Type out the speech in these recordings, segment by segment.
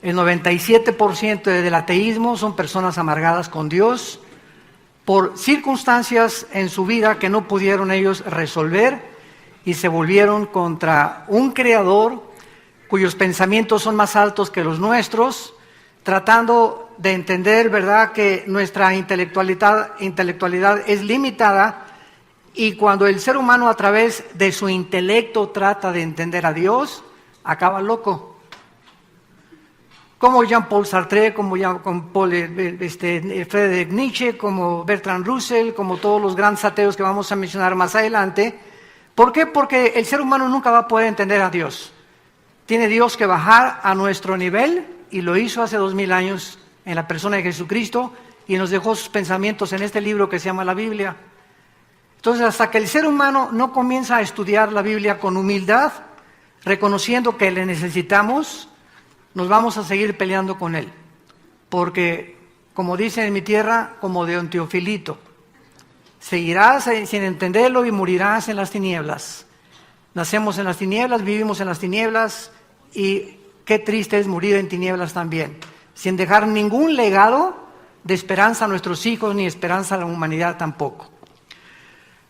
El 97% del ateísmo son personas amargadas con Dios por circunstancias en su vida que no pudieron ellos resolver y se volvieron contra un creador cuyos pensamientos son más altos que los nuestros, tratando de entender, ¿verdad?, que nuestra intelectualidad es limitada, y cuando el ser humano a través de su intelecto trata de entender a Dios, acaba loco. Como Jean-Paul Sartre, como Friedrich Nietzsche, como Bertrand Russell, como todos los grandes ateos que vamos a mencionar más adelante. ¿Por qué? Porque el ser humano nunca va a poder entender a Dios. Tiene Dios que bajar a nuestro nivel, y lo hizo hace 2000 años en la persona de Jesucristo, y nos dejó sus pensamientos en este libro que se llama la Biblia. Entonces, hasta que el ser humano no comienza a estudiar la Biblia con humildad, reconociendo que le necesitamos, nos vamos a seguir peleando con él. Porque, como dicen en mi tierra, como de un teofilito, seguirás sin entenderlo y morirás en las tinieblas. Nacemos en las tinieblas, vivimos en las tinieblas, y qué triste es morir en tinieblas también, sin dejar ningún legado de esperanza a nuestros hijos, ni esperanza a la humanidad tampoco.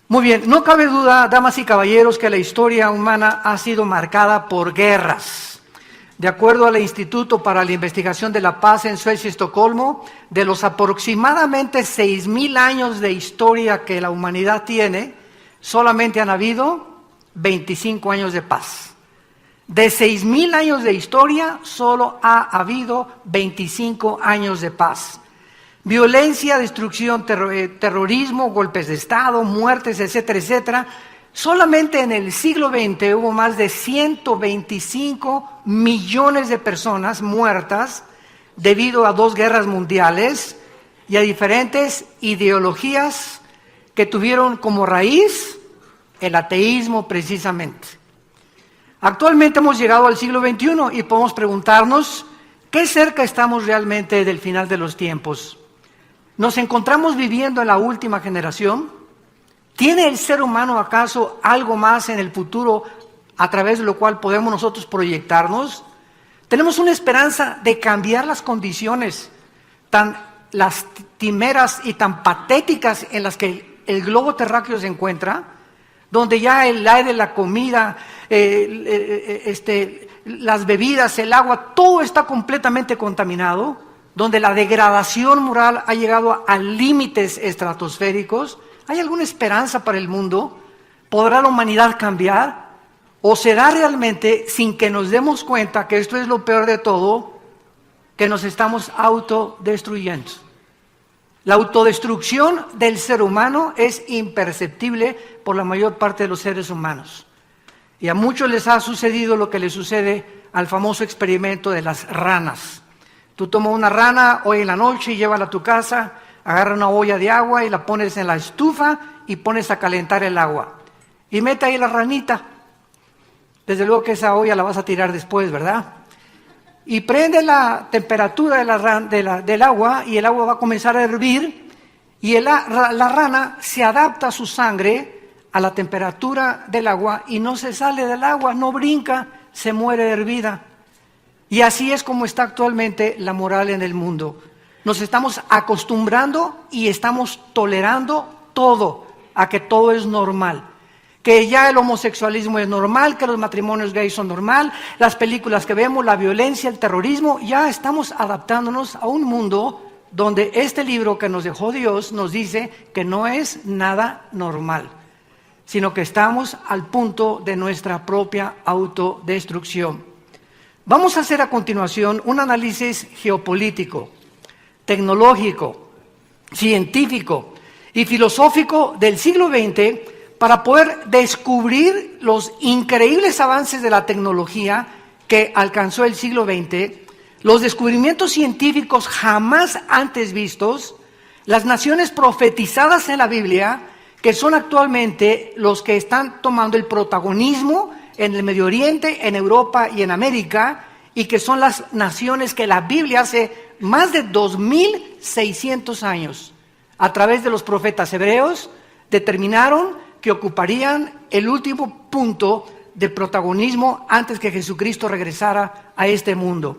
Muy bien, no cabe duda, damas y caballeros, que la historia humana ha sido marcada por guerras. De acuerdo al Instituto para la Investigación de la Paz en Suecia y Estocolmo, de los aproximadamente 6,000 años de historia que la humanidad tiene, solamente han habido 25 años de paz. De 6,000 años de historia, solo ha habido 25 años de paz. Violencia, destrucción, terrorismo, golpes de Estado, muertes, etcétera, etcétera. Solamente en el siglo XX hubo más de 125 millones de personas muertas debido a 2 guerras mundiales y a diferentes ideologías que tuvieron como raíz el ateísmo precisamente. Actualmente hemos llegado al siglo XXI y podemos preguntarnos qué cerca estamos realmente del final de los tiempos. ¿Nos encontramos viviendo en la última generación? ¿Tiene el ser humano acaso algo más en el futuro a través de lo cual podemos nosotros proyectarnos? ¿Tenemos una esperanza de cambiar las condiciones tan lastimeras y tan patéticas en las que el globo terráqueo se encuentra? Donde ya el aire, la comida, las bebidas, el agua, todo está completamente contaminado, donde la degradación moral ha llegado a límites estratosféricos. ¿Hay alguna esperanza para el mundo? ¿Podrá la humanidad cambiar? ¿O será realmente, sin que nos demos cuenta que esto es lo peor de todo, que nos estamos autodestruyendo? La autodestrucción del ser humano es imperceptible por la mayor parte de los seres humanos. Y a muchos les ha sucedido lo que le sucede al famoso experimento de las ranas. Tú tomas una rana hoy en la noche y llévala a tu casa, agarra una olla de agua y la pones en la estufa y pones a calentar el agua. Y mete ahí la ranita. Desde luego que esa olla la vas a tirar después, ¿verdad? Y prende la temperatura del agua, y el agua va a comenzar a hervir, y la rana se adapta a su sangre a la temperatura del agua y no se sale del agua, no brinca, se muere hervida. Y así es como está actualmente la moral en el mundo. Nos estamos acostumbrando y estamos tolerando todo, a que todo es normal. Que ya el homosexualismo es normal, que los matrimonios gays son normal, las películas que vemos, la violencia, el terrorismo, ya estamos adaptándonos a un mundo donde este libro que nos dejó Dios nos dice que no es nada normal, sino que estamos al punto de nuestra propia autodestrucción. Vamos a hacer a continuación un análisis geopolítico, tecnológico, científico y filosófico del siglo XX para poder descubrir los increíbles avances de la tecnología que alcanzó el siglo XX, los descubrimientos científicos jamás antes vistos, las naciones profetizadas en la Biblia, que son actualmente los que están tomando el protagonismo en el Medio Oriente, en Europa y en América, y que son las naciones que la Biblia hace más de 2,600 años, a través de los profetas hebreos, determinaron que ocuparían el último punto de protagonismo antes que Jesucristo regresara a este mundo.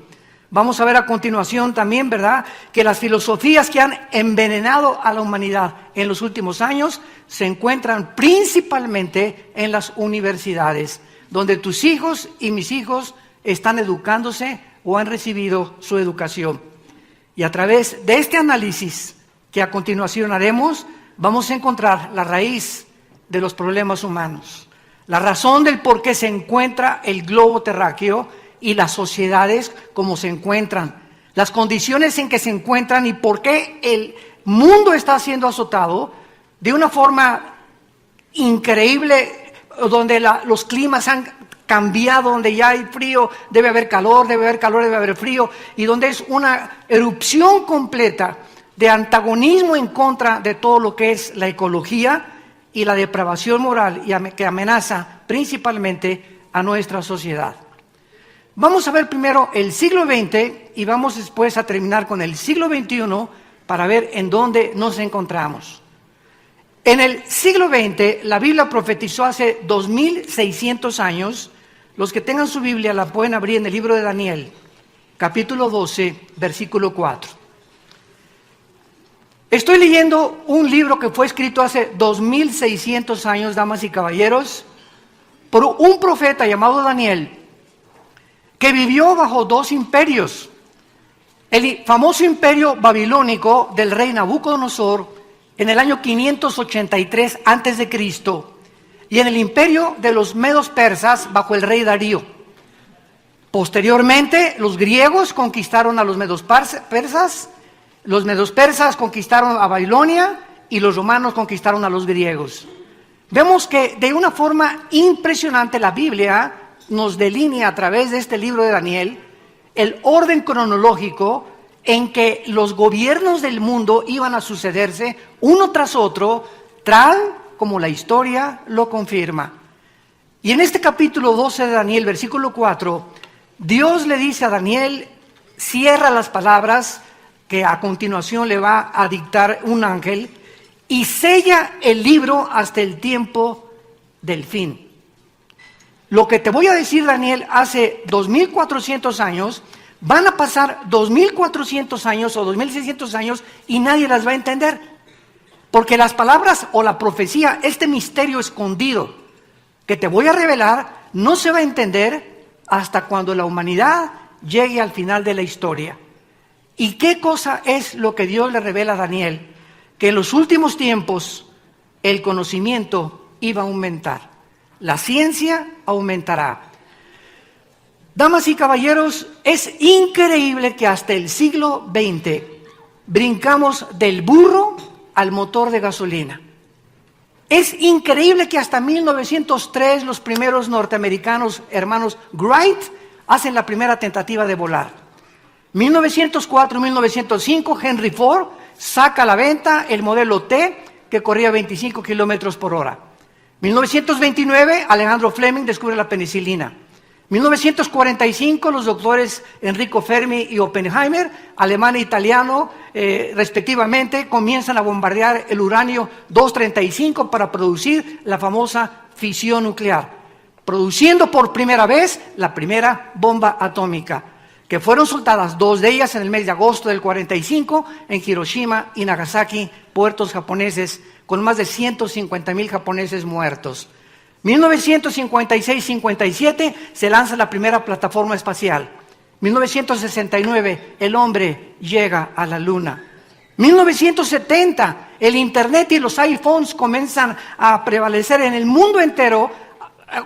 Vamos a ver a continuación también, ¿verdad?, que las filosofías que han envenenado a la humanidad en los últimos años se encuentran principalmente en las universidades, donde tus hijos y mis hijos están educándose o han recibido su educación. Y a través de este análisis que a continuación haremos, vamos a encontrar la raíz de los problemas humanos, la razón del por qué se encuentra el globo terráqueo y las sociedades como se encuentran, las condiciones en que se encuentran y por qué el mundo está siendo azotado de una forma increíble, donde los climas han cambiado, donde ya hay frío, debe haber calor, debe haber frío, y donde es una erupción completa de antagonismo en contra de todo lo que es la ecología y la depravación moral que amenaza principalmente a nuestra sociedad. Vamos a ver primero el siglo XX y vamos después a terminar con el siglo XXI para ver en dónde nos encontramos. En el siglo XX, la Biblia profetizó hace 2600 años. Los que tengan su Biblia la pueden abrir en el libro de Daniel, capítulo 12, versículo 4. Estoy leyendo un libro que fue escrito hace 2600 años, damas y caballeros, por un profeta llamado Daniel, que vivió bajo dos imperios. El famoso imperio babilónico del rey Nabucodonosor en el año 583 a.C. y en el imperio de los medos persas bajo el rey Darío. Posteriormente, los griegos conquistaron a los medos persas, los medos persas conquistaron a Babilonia y los romanos conquistaron a los griegos. Vemos que de una forma impresionante la Biblia nos delinea a través de este libro de Daniel el orden cronológico en que los gobiernos del mundo iban a sucederse uno tras otro, tal como la historia lo confirma. Y en este capítulo 12 de Daniel, versículo 4, Dios le dice a Daniel, cierra las palabras que a continuación le va a dictar un ángel, y sella el libro hasta el tiempo del fin. Lo que te voy a decir, Daniel, hace 2400 años, van a pasar 2400 años o 2600 años y nadie las va a entender. Porque las palabras o la profecía, este misterio escondido que te voy a revelar, no se va a entender hasta cuando la humanidad llegue al final de la historia. ¿Y qué cosa es lo que Dios le revela a Daniel? Que en los últimos tiempos el conocimiento iba a aumentar. La ciencia aumentará. Damas y caballeros, es increíble que hasta el siglo XX brincamos del burro al motor de gasolina. Es increíble que hasta 1903 los primeros norteamericanos, hermanos Wright, hacen la primera tentativa de volar. 1904-1905, Henry Ford saca a la venta el modelo T, que corría 25 kilómetros por hora. 1929, Alejandro Fleming descubre la penicilina. 1945, los doctores Enrico Fermi y Oppenheimer, alemán e italiano, respectivamente, comienzan a bombardear el uranio 235 para producir la famosa fisión nuclear, produciendo por primera vez la primera bomba atómica, que fueron soltadas 2 de ellas en el mes de agosto del 45 en Hiroshima y Nagasaki, puertos japoneses, con más de 150,000 japoneses muertos. 1956-57 se lanza la primera plataforma espacial. 1969 el hombre llega a la luna. 1970 el internet y los iPhones comienzan a prevalecer en el mundo entero,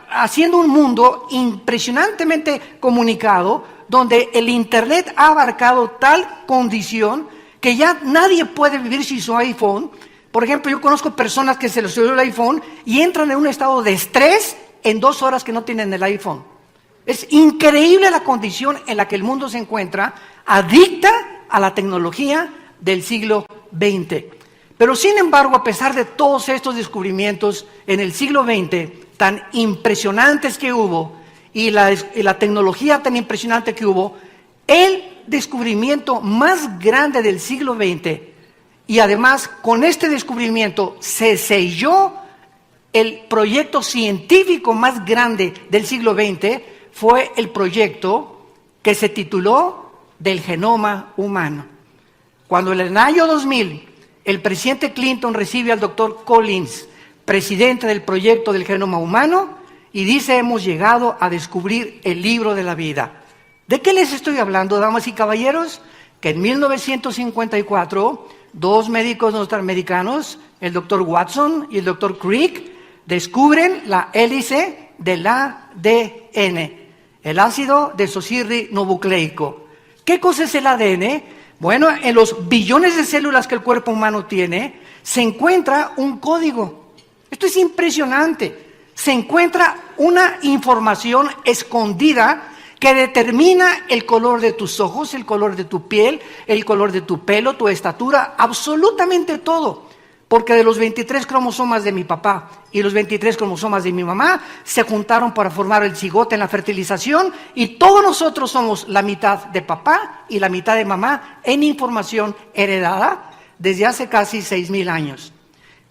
haciendo un mundo impresionantemente comunicado, donde el internet ha abarcado tal condición que ya nadie puede vivir sin su iPhone. Por ejemplo, yo conozco personas que se les olvidó el iPhone y entran en un estado de estrés en 2 horas que no tienen el iPhone. Es increíble la condición en la que el mundo se encuentra, adicta a la tecnología del siglo XX. Pero sin embargo, a pesar de todos estos descubrimientos en el siglo XX, tan impresionantes que hubo, y la tecnología tan impresionante que hubo, el descubrimiento más grande del siglo XX, y además con este descubrimiento se selló el proyecto científico más grande del siglo XX, fue el proyecto que se tituló del genoma humano. Cuando en el año 2000 el presidente Clinton recibe al doctor Collins, presidente del proyecto del genoma humano, y dice: hemos llegado a descubrir el libro de la vida. ¿De qué les estoy hablando, damas y caballeros? Que en 1954, dos médicos norteamericanos, el doctor Watson y el doctor Crick, descubren la hélice del ADN, el ácido desoxirribonucleico. ¿Qué cosa es el ADN? Bueno, en los billones de células que el cuerpo humano tiene, se encuentra un código. Esto es impresionante. Se encuentra una información escondida que determina el color de tus ojos, el color de tu piel, el color de tu pelo, tu estatura, absolutamente todo. Porque de los 23 cromosomas de mi papá y los 23 cromosomas de mi mamá se juntaron para formar el cigote en la fertilización, y todos nosotros somos la mitad de papá y la mitad de mamá en información heredada desde hace casi 6,000 años.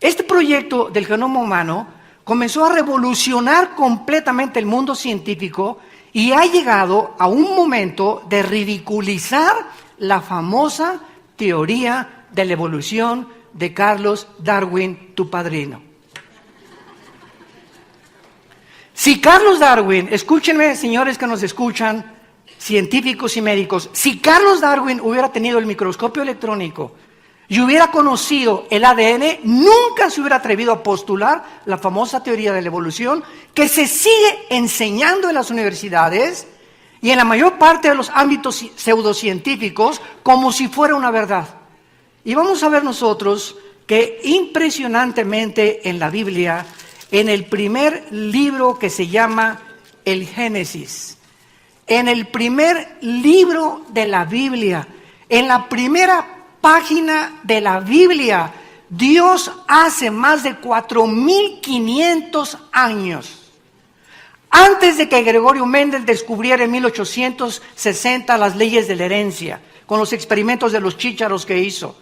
Este proyecto del genoma humano comenzó a revolucionar completamente el mundo científico y ha llegado a un momento de ridiculizar la famosa teoría de la evolución de Carlos Darwin, tu padrino. Si Carlos Darwin, escúchenme señores que nos escuchan, científicos y médicos, si Carlos Darwin hubiera tenido el microscopio electrónico y hubiera conocido el ADN, nunca se hubiera atrevido a postular la famosa teoría de la evolución que se sigue enseñando en las universidades y en la mayor parte de los ámbitos pseudocientíficos como si fuera una verdad. Y vamos a ver nosotros que impresionantemente en la Biblia, en el primer libro que se llama el Génesis, en el primer libro de la Biblia, en la primera página de la Biblia, Dios hace más de 4,500 años, antes de que Gregorio Mendel descubriera en 1860 las leyes de la herencia, con los experimentos de los chícharos que hizo.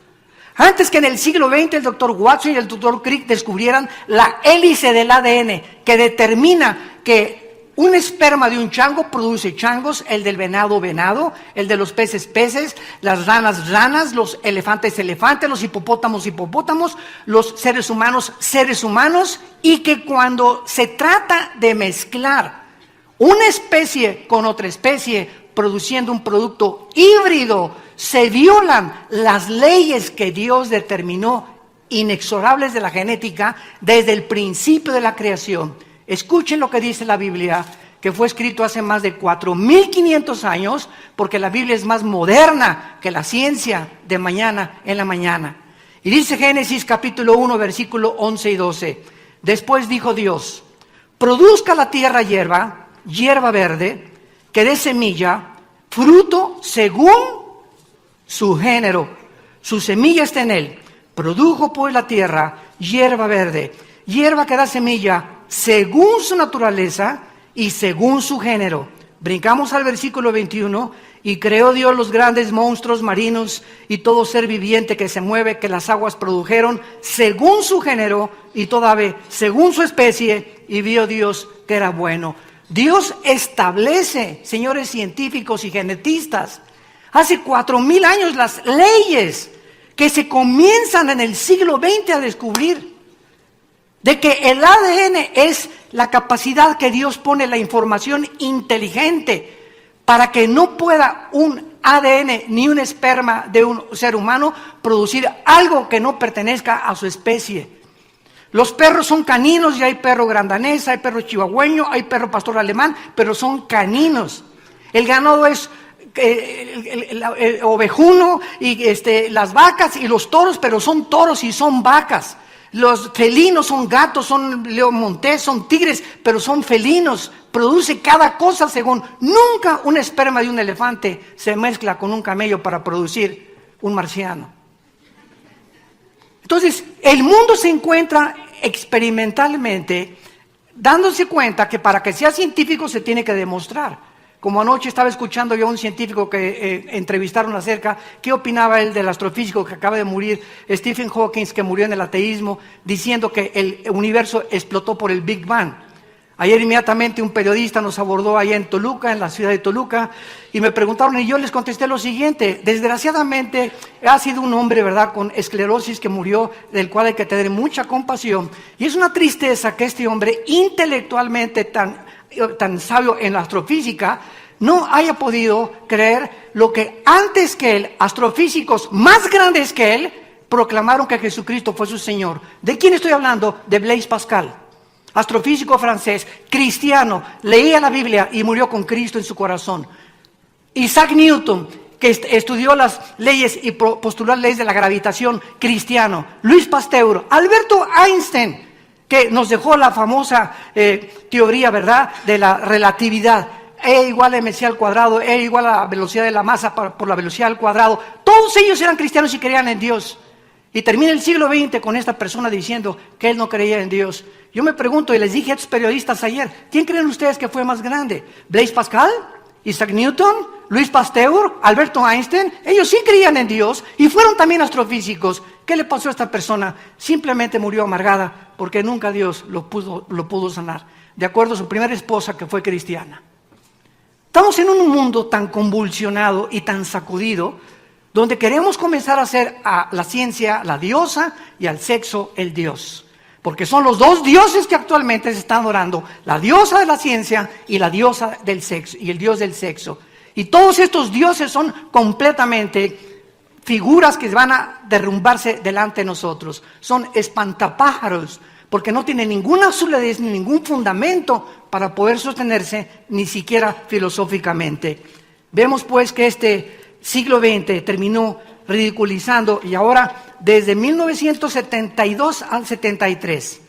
Antes que en el siglo XX el doctor Watson y el doctor Crick descubrieran la hélice del ADN que determina que un esperma de un chango produce changos, el del venado, venado, el de los peces, peces, las ranas, ranas, los elefantes, elefantes, los hipopótamos, hipopótamos, los seres humanos, seres humanos, y que cuando se trata de mezclar una especie con otra especie, produciendo un producto híbrido, se violan las leyes que Dios determinó, inexorables de la genética, desde el principio de la creación. Escuchen lo que dice la Biblia, que fue escrito hace más de 4,500 años, porque la Biblia es más moderna que la ciencia de mañana en la mañana. Y dice Génesis capítulo 1, versículo 11 y 12. Después dijo Dios: produzca la tierra hierba, hierba verde, que dé semilla, fruto según su género, su semilla está en él. Produjo pues la tierra hierba verde, hierba que da semilla según su naturaleza y según su género. Brincamos al versículo 21. Y creó Dios los grandes monstruos marinos y todo ser viviente que se mueve, que las aguas produjeron según su género, y toda ave según su especie, y vio Dios que era bueno. Dios establece, señores científicos y genetistas, hace 4,000 años las leyes que se comienzan en el siglo XX a descubrir, de que el ADN es la capacidad que Dios pone, la información inteligente, para que no pueda un ADN ni un esperma de un ser humano producir algo que no pertenezca a su especie. Los perros son caninos y hay perro grandanés, hay perro chihuahueño, hay perro pastor alemán, pero son caninos. El ganado es el ovejuno y las vacas y los toros, pero son toros y son vacas. Los felinos son gatos, son león montés, son tigres, pero son felinos. Produce cada cosa según. Nunca un esperma de un elefante se mezcla con un camello para producir un marciano. Entonces, el mundo se encuentra experimentalmente dándose cuenta que para que sea científico se tiene que demostrar. Como anoche estaba escuchando yo a un científico que entrevistaron acerca, ¿qué opinaba él del astrofísico que acaba de morir, Stephen Hawking, que murió en el ateísmo, diciendo que el universo explotó por el Big Bang? Ayer inmediatamente un periodista nos abordó allá en Toluca, en la ciudad de Toluca, y me preguntaron y yo les contesté lo siguiente: desgraciadamente ha sido un hombre, ¿verdad?, con esclerosis que murió, del cual hay que tener mucha compasión, y es una tristeza que este hombre intelectualmente tan sabio en la astrofísica no haya podido creer lo que antes que él, astrofísicos más grandes que él, proclamaron que Jesucristo fue su Señor. ¿De quién estoy hablando? De Blaise Pascal. Astrofísico francés, cristiano, leía la Biblia y murió con Cristo en su corazón. Isaac Newton, que estudió las leyes y postuló las leyes de la gravitación, cristiano. Luis Pasteur, Alberto Einstein, que nos dejó la famosa teoría, ¿verdad?, de la relatividad. E igual a mc al cuadrado, E igual a la velocidad de la masa por la velocidad al cuadrado. Todos ellos eran cristianos y creían en Dios. Y termina el siglo XX con esta persona diciendo que él no creía en Dios. Yo me pregunto, y les dije a estos periodistas ayer, ¿quién creen ustedes que fue más grande? ¿Blaise Pascal? ¿Isaac Newton? ¿Luis Pasteur? ¿Alberto Einstein? Ellos sí creían en Dios y fueron también astrofísicos. ¿Qué le pasó a esta persona? Simplemente murió amargada porque nunca Dios lo pudo sanar, de acuerdo a su primera esposa, que fue cristiana. Estamos en un mundo tan convulsionado y tan sacudido, donde queremos comenzar a hacer a la ciencia la diosa y al sexo el dios. Porque son los dos dioses que actualmente se están adorando: la diosa de la ciencia y la diosa del sexo, y el dios del sexo. Y todos estos dioses son completamente figuras que van a derrumbarse delante de nosotros. Son espantapájaros, porque no tienen ninguna solidez ni ningún fundamento para poder sostenerse, ni siquiera filosóficamente. Vemos pues que este siglo XX terminó ridiculizando, y ahora desde 1972 al 73,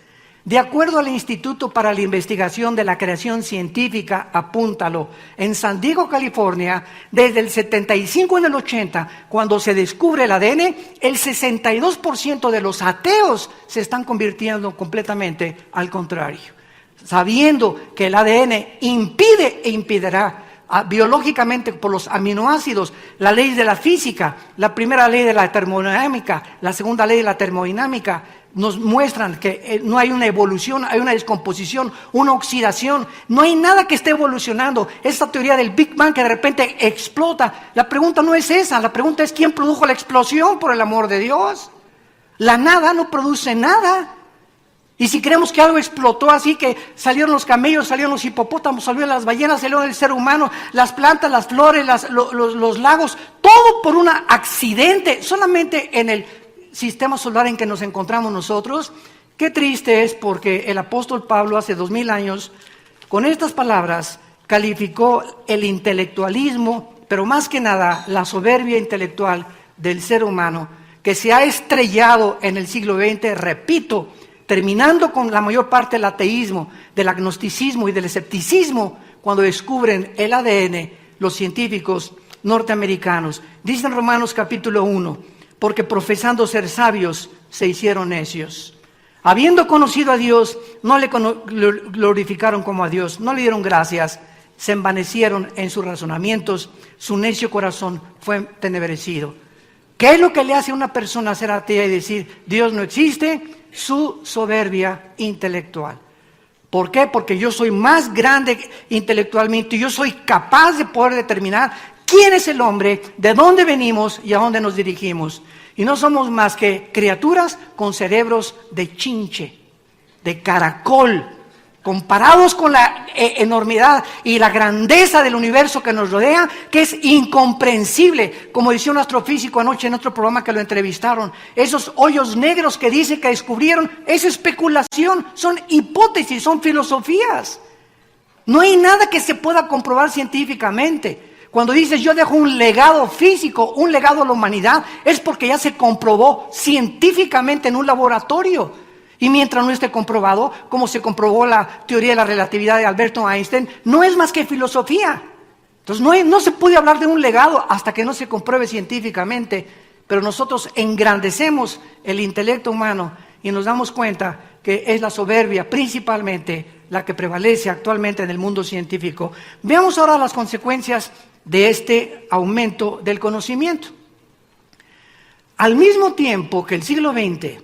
de acuerdo al Instituto para la Investigación de la Creación Científica, apúntalo, en San Diego, California, desde el 75 en el 80, cuando se descubre el ADN, el 62% de los ateos se están convirtiendo completamente al contrario, sabiendo que el ADN impide e impedirá biológicamente por los aminoácidos, la ley de la física, la primera ley de la termodinámica, la segunda ley de la termodinámica, nos muestran que no hay una evolución, hay una descomposición, una oxidación, no hay nada que esté evolucionando. Esta teoría del Big Bang que de repente explota, la pregunta no es esa, la pregunta es ¿quién produjo la explosión, por el amor de Dios? La nada no produce nada. Y si creemos que algo explotó así, que salieron los camellos, salieron los hipopótamos, salieron las ballenas, salió el ser humano, las plantas, las flores, los lagos, todo por un accidente, solamente en el sistema solar en que nos encontramos nosotros. Qué triste es, porque el apóstol Pablo hace 2000 años, con estas palabras, calificó el intelectualismo, pero más que nada la soberbia intelectual del ser humano, que se ha estrellado en el siglo XX, repito, terminando con la mayor parte del ateísmo, del agnosticismo y del escepticismo, cuando descubren el ADN los científicos norteamericanos. Dice en Romanos capítulo 1, porque profesando ser sabios, se hicieron necios. Habiendo conocido a Dios, no le glorificaron como a Dios, no le dieron gracias, se envanecieron en sus razonamientos, su necio corazón fue entenebrecido. ¿Qué es lo que le hace a una persona ser atea y decir Dios no existe? Su soberbia intelectual. ¿Por qué? Porque yo soy más grande intelectualmente, yo soy capaz de poder determinar quién es el hombre, de dónde venimos y a dónde nos dirigimos. Y no somos más que criaturas con cerebros de chinche, de caracol, comparados con la enormidad y la grandeza del universo que nos rodea, que es incomprensible. Como decía un astrofísico anoche en otro programa que lo entrevistaron, esos hoyos negros que dice que descubrieron es especulación, son hipótesis, son filosofías. No hay nada que se pueda comprobar científicamente. Cuando dices yo dejo un legado físico, un legado a la humanidad, es porque ya se comprobó científicamente en un laboratorio. Y mientras no esté comprobado, como se comprobó la teoría de la relatividad de Alberto Einstein, no es más que filosofía. Entonces no se puede hablar de un legado hasta que no se compruebe científicamente. Pero nosotros engrandecemos el intelecto humano y nos damos cuenta que es la soberbia principalmente la que prevalece actualmente en el mundo científico. Veamos ahora las consecuencias de este aumento del conocimiento. Al mismo tiempo que el siglo XX,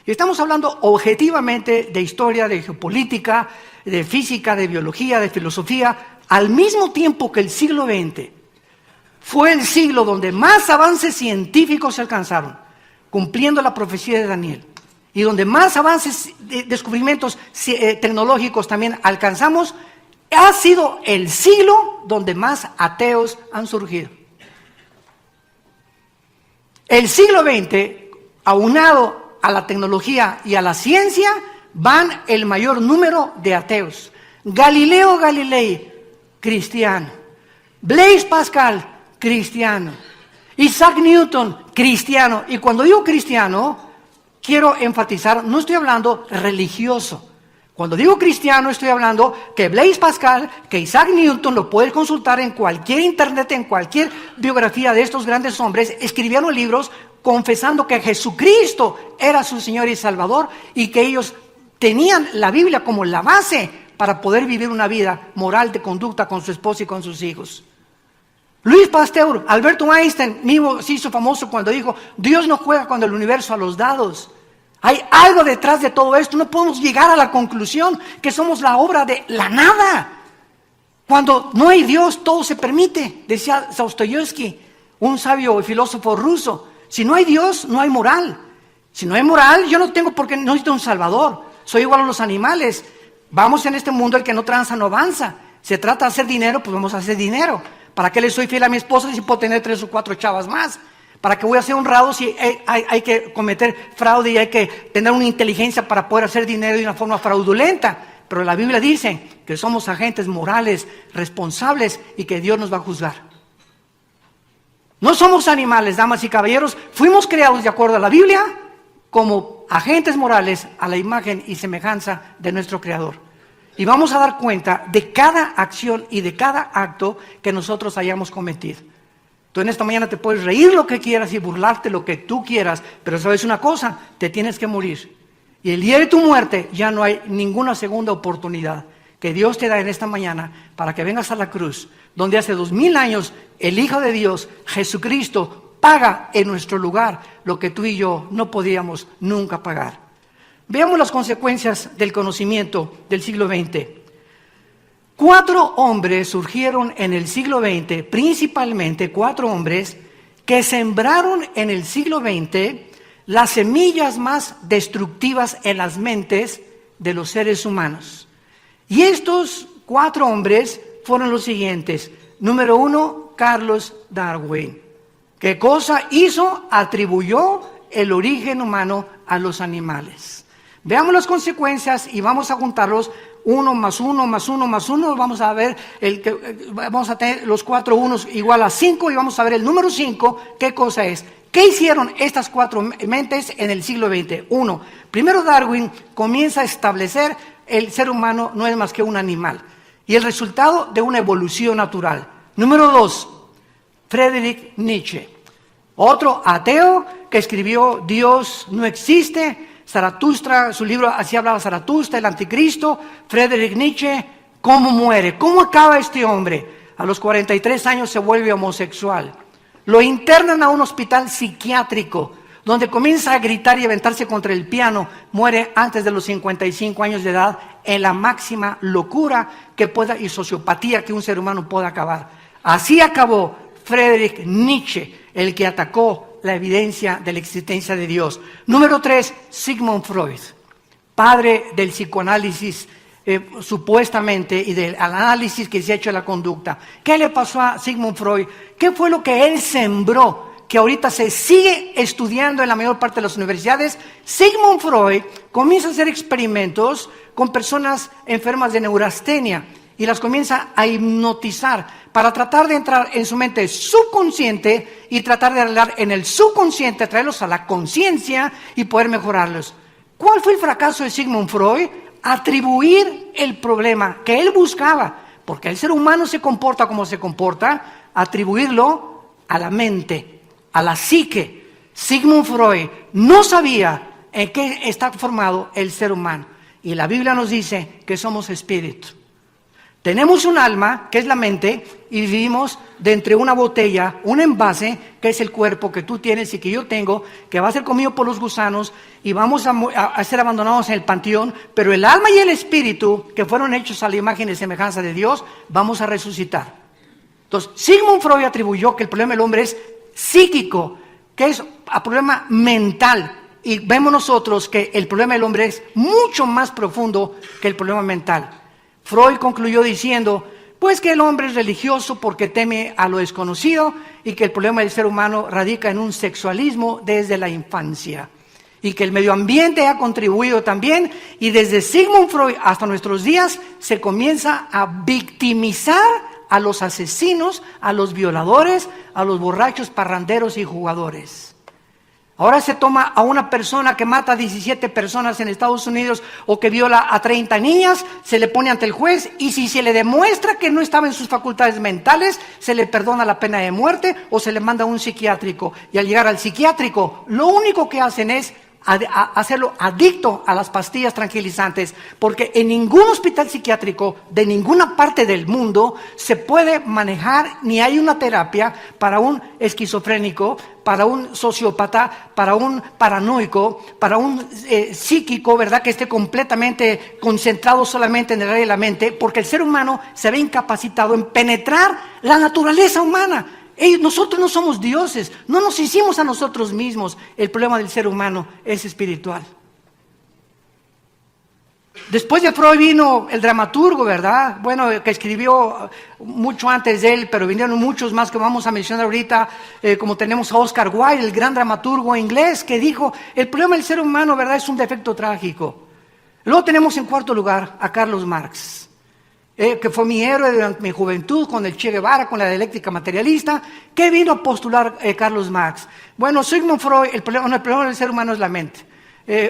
y estamos hablando objetivamente de historia, de geopolítica, de física, de biología, de filosofía, al mismo tiempo que el siglo XX fue el siglo donde más avances científicos se alcanzaron, cumpliendo la profecía de Daniel, y donde más avances, descubrimientos tecnológicos también alcanzamos, ha sido el siglo donde más ateos han surgido. El siglo XX, aunado a la tecnología y a la ciencia, van el mayor número de ateos. Galileo Galilei, cristiano. Blaise Pascal, cristiano. Isaac Newton, cristiano. Y cuando digo cristiano, quiero enfatizar, no estoy hablando religioso. Cuando digo cristiano, estoy hablando que Blaise Pascal, que Isaac Newton, lo puedes consultar en cualquier internet, en cualquier biografía de estos grandes hombres, escribieron libros confesando que Jesucristo era su Señor y Salvador, y que ellos tenían la Biblia como la base para poder vivir una vida moral de conducta con su esposa y con sus hijos. Louis Pasteur, Alberto Einstein mismo se hizo famoso cuando dijo: Dios no juega con el universo a los dados. Hay algo detrás de todo esto. No podemos llegar a la conclusión que somos la obra de la nada. Cuando no hay Dios, todo se permite. Decía Dostoyevsky, un sabio y filósofo ruso: si no hay Dios, no hay moral. Si no hay moral, yo no tengo por qué, no necesito un salvador. Soy igual a los animales. Vamos en este mundo, el que no tranza no avanza. Se trata de hacer dinero, pues vamos a hacer dinero. ¿Para qué le soy fiel a mi esposa si puedo tener 3 o 4 chavas más? ¿Para qué voy a ser honrado si hay que cometer fraude y hay que tener una inteligencia para poder hacer dinero de una forma fraudulenta? Pero la Biblia dice que somos agentes morales, responsables, y que Dios nos va a juzgar. No somos animales, damas y caballeros. Fuimos creados de acuerdo a la Biblia como agentes morales a la imagen y semejanza de nuestro Creador. Y vamos a dar cuenta de cada acción y de cada acto que nosotros hayamos cometido. Tú en esta mañana te puedes reír lo que quieras y burlarte lo que tú quieras, pero sabes una cosa, te tienes que morir. Y el día de tu muerte ya no hay ninguna segunda oportunidad que Dios te da en esta mañana para que vengas a la cruz, donde hace 2000 años el Hijo de Dios, Jesucristo, paga en nuestro lugar lo que tú y yo no podíamos nunca pagar. Veamos las consecuencias del conocimiento del siglo XX. 4 hombres surgieron en el siglo XX, principalmente 4 hombres que sembraron en el siglo XX las semillas más destructivas en las mentes de los seres humanos. Y estos 4 hombres fueron los siguientes. Número 1, Charles Darwin. ¿Qué cosa hizo? Atribuyó el origen humano a los animales. Veamos las consecuencias y vamos a juntarlos. 1 más 1 más 1 más 1, vamos a ver, vamos a tener los 4 unos igual a 5, y vamos a ver el número 5, ¿qué cosa es? ¿Qué hicieron estas 4 mentes en el siglo XX? 1, primero Darwin comienza a establecer el ser humano no es más que un animal, y el resultado de una evolución natural. Número 2, Friedrich Nietzsche, otro ateo que escribió Dios no existe. Zaratustra, su libro, así hablaba Zaratustra, el anticristo. Friedrich Nietzsche, ¿cómo muere? ¿Cómo acaba este hombre? A los 43 años se vuelve homosexual. Lo internan a un hospital psiquiátrico, donde comienza a gritar y aventarse contra el piano. Muere antes de los 55 años de edad, en la máxima locura que pueda y sociopatía que un ser humano pueda acabar. Así acabó Friedrich Nietzsche, el que atacó la evidencia de la existencia de Dios. Número 3, Sigmund Freud, padre del psicoanálisis supuestamente, y del análisis que se ha hecho de la conducta. ¿Qué le pasó a Sigmund Freud? ¿Qué fue lo que él sembró? Que ahorita se sigue estudiando en la mayor parte de las universidades. Sigmund Freud comienza a hacer experimentos con personas enfermas de neurastenia y las comienza a hipnotizar para tratar de entrar en su mente subconsciente y tratar de arreglar en el subconsciente, traerlos a la conciencia y poder mejorarlos. ¿Cuál fue el fracaso de Sigmund Freud? Atribuir el problema que él buscaba, porque el ser humano se comporta como se comporta, atribuirlo a la mente, a la psique. Sigmund Freud no sabía en qué está formado el ser humano, y la Biblia nos dice que somos espíritu. Tenemos un alma, que es la mente, y vivimos dentro de una botella, un envase, que es el cuerpo que tú tienes y que yo tengo, que va a ser comido por los gusanos y vamos a ser abandonados en el panteón, pero el alma y el espíritu, que fueron hechos a la imagen y semejanza de Dios, vamos a resucitar. Entonces, Sigmund Freud atribuyó que el problema del hombre es psíquico, que es un problema mental, y vemos nosotros que el problema del hombre es mucho más profundo que el problema mental. Freud concluyó diciendo, pues que el hombre es religioso porque teme a lo desconocido y que el problema del ser humano radica en un sexualismo desde la infancia. Y que el medio ambiente ha contribuido también, y desde Sigmund Freud hasta nuestros días se comienza a victimizar a los asesinos, a los violadores, a los borrachos, parranderos y jugadores. Ahora se toma a una persona que mata a 17 personas en Estados Unidos o que viola a 30 niñas, se le pone ante el juez y si se le demuestra que no estaba en sus facultades mentales, se le perdona la pena de muerte o se le manda a un psiquiátrico. Y al llegar al psiquiátrico, lo único que hacen es hacerlo adicto a las pastillas tranquilizantes, porque en ningún hospital psiquiátrico de ninguna parte del mundo se puede manejar ni hay una terapia para un esquizofrénico, para un sociópata, para un paranoico, para un psíquico, ¿verdad?, que esté completamente concentrado solamente en el área de la mente, porque el ser humano se ve incapacitado en penetrar la naturaleza humana. Nosotros no somos dioses, no nos hicimos a nosotros mismos. El problema del ser humano es espiritual. Después de Freud vino el dramaturgo, ¿verdad? Bueno, que escribió mucho antes de él, pero vinieron muchos más que vamos a mencionar ahorita, como tenemos a Oscar Wilde, el gran dramaturgo inglés, que dijo, el problema del ser humano, ¿verdad?, es un defecto trágico. Luego tenemos en cuarto lugar a Carlos Marx. Que fue mi héroe durante mi juventud con el Che Guevara, con la dialéctica materialista. ¿Qué vino a postular Carlos Marx? Bueno, Sigmund Freud, el problema del ser humano es la mente.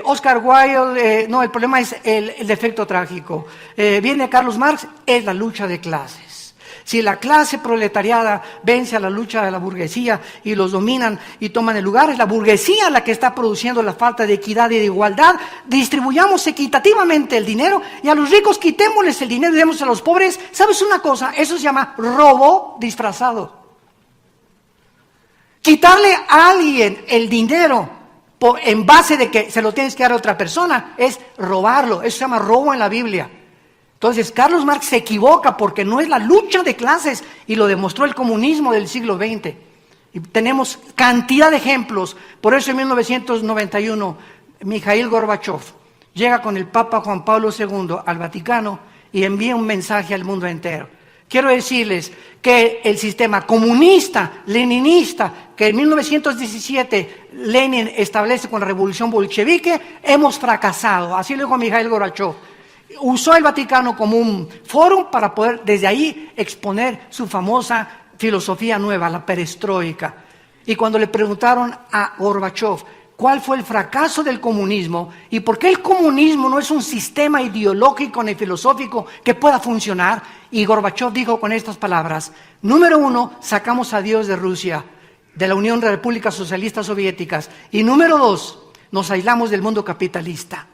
Oscar Wilde, el problema es el defecto trágico. Viene Carlos Marx, es la lucha de clases. Si la clase proletariada vence a la lucha de la burguesía y los dominan y toman el lugar, es la burguesía la que está produciendo la falta de equidad y de igualdad. Distribuyamos equitativamente el dinero y a los ricos quitémosles el dinero y demos a los pobres. ¿Sabes una cosa? Eso se llama robo disfrazado. Quitarle a alguien el dinero en base de que se lo tienes que dar a otra persona es robarlo. Eso se llama robo en la Biblia. Entonces, Carlos Marx se equivoca porque no es la lucha de clases, y lo demostró el comunismo del siglo XX. Y tenemos cantidad de ejemplos. Por eso en 1991, Mikhail Gorbachev llega con el Papa Juan Pablo II al Vaticano y envía un mensaje al mundo entero. Quiero decirles que el sistema comunista, leninista, que en 1917 Lenin establece con la revolución bolchevique, hemos fracasado. Así lo dijo Mikhail Gorbachev. Usó el Vaticano como un foro para poder desde ahí exponer su famosa filosofía nueva, la perestroika. Y cuando le preguntaron a Gorbachev cuál fue el fracaso del comunismo y por qué el comunismo no es un sistema ideológico ni filosófico que pueda funcionar, y Gorbachev dijo con estas palabras: número 1, sacamos a Dios de Rusia, de la Unión de Repúblicas Socialistas Soviéticas, y número 2, nos aislamos del mundo capitalista.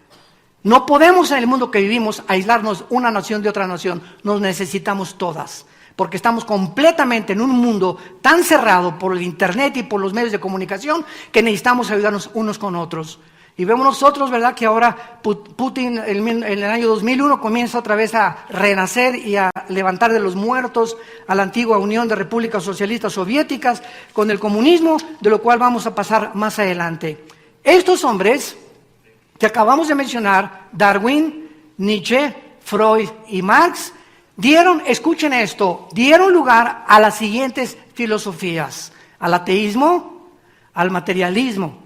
No podemos en el mundo que vivimos aislarnos una nación de otra nación, nos necesitamos todas, porque estamos completamente en un mundo tan cerrado por el internet y por los medios de comunicación que necesitamos ayudarnos unos con otros. Y vemos nosotros, ¿verdad?, que ahora Putin en el año 2001 comienza otra vez a renacer y a levantar de los muertos a la antigua Unión de Repúblicas Socialistas Soviéticas con el comunismo, de lo cual vamos a pasar más adelante. Estos hombres que acabamos de mencionar, Darwin, Nietzsche, Freud y Marx, escuchen esto, dieron lugar a las siguientes filosofías: al ateísmo, al materialismo,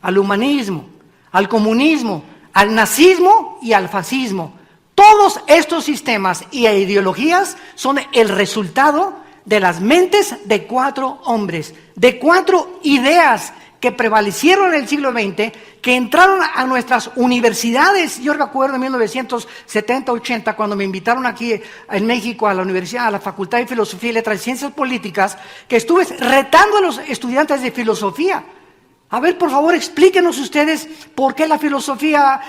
al humanismo, al comunismo, al nazismo y al fascismo. Todos estos sistemas y ideologías son el resultado de las mentes de 4 hombres, de 4 ideas que prevalecieron en el siglo XX, que entraron a nuestras universidades. Yo recuerdo en 1970-80, cuando me invitaron aquí en México a la universidad, a la Facultad de Filosofía y Letras y Ciencias Políticas, que estuve retando a los estudiantes de filosofía. A ver, por favor, explíquenos ustedes por qué la filosofía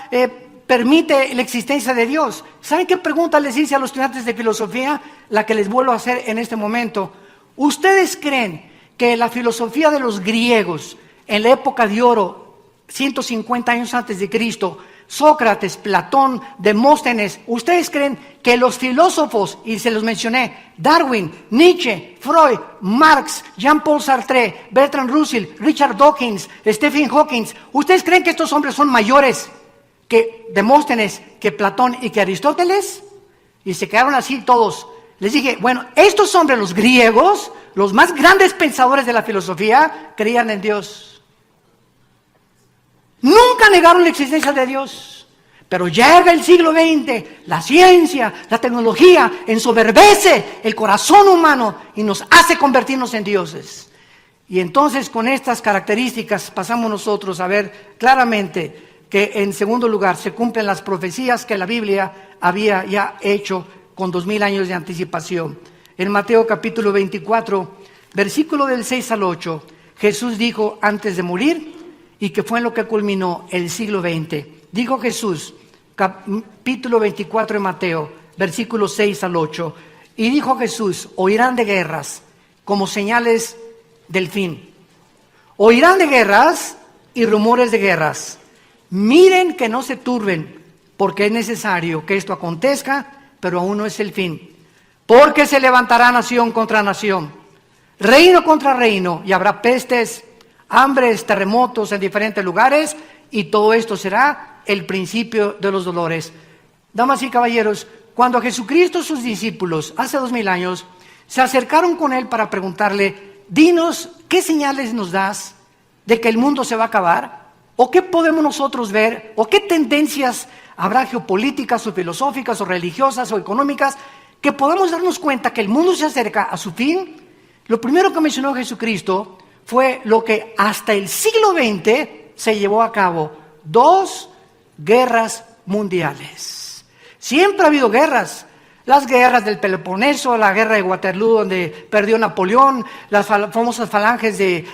permite la existencia de Dios. ¿Saben qué pregunta les hice a los estudiantes de filosofía? La que les vuelvo a hacer en este momento. ¿Ustedes creen que la filosofía de los griegos en la época de oro, 150 años antes de Cristo, Sócrates, Platón, Demóstenes, ustedes creen que los filósofos, y se los mencioné, Darwin, Nietzsche, Freud, Marx, Jean-Paul Sartre, Bertrand Russell, Richard Dawkins, Stephen Hawking, ustedes creen que estos hombres son mayores que Demóstenes, que Platón y que Aristóteles? Y se quedaron así todos. Les dije, bueno, estos hombres, los griegos, los más grandes pensadores de la filosofía, creían en Dios. Nunca negaron la existencia de Dios. Pero llega el siglo XX, la ciencia, la tecnología, ensoberbece el corazón humano y nos hace convertirnos en dioses. Y entonces con estas características pasamos nosotros a ver claramente que en segundo lugar se cumplen las profecías que la Biblia había ya hecho con 2000 años de anticipación. En Mateo capítulo 24, versículo del 6 al 8, Jesús dijo antes de morir, y que fue en lo que culminó el siglo XX. Dijo Jesús, capítulo 24 de Mateo, versículos 6 al 8, y dijo Jesús, oirán de guerras como señales del fin. Oirán de guerras y rumores de guerras. Miren que no se turben, porque es necesario que esto acontezca, pero aún no es el fin. Porque se levantará nación contra nación, reino contra reino, y habrá pestes, hambres, terremotos en diferentes lugares, y todo esto será el principio de los dolores. Damas y caballeros, cuando a Jesucristo sus discípulos, hace 2000 años, se acercaron con él para preguntarle, dinos, ¿qué señales nos das de que el mundo se va a acabar? ¿O qué podemos nosotros ver? ¿O qué tendencias habrá geopolíticas o filosóficas o religiosas o económicas que podamos darnos cuenta que el mundo se acerca a su fin? Lo primero que mencionó Jesucristo fue lo que hasta el siglo XX se llevó a cabo: 2 guerras mundiales. Siempre ha habido guerras. Las guerras del Peloponeso, la guerra de Waterloo donde perdió Napoleón, las famosas falanges de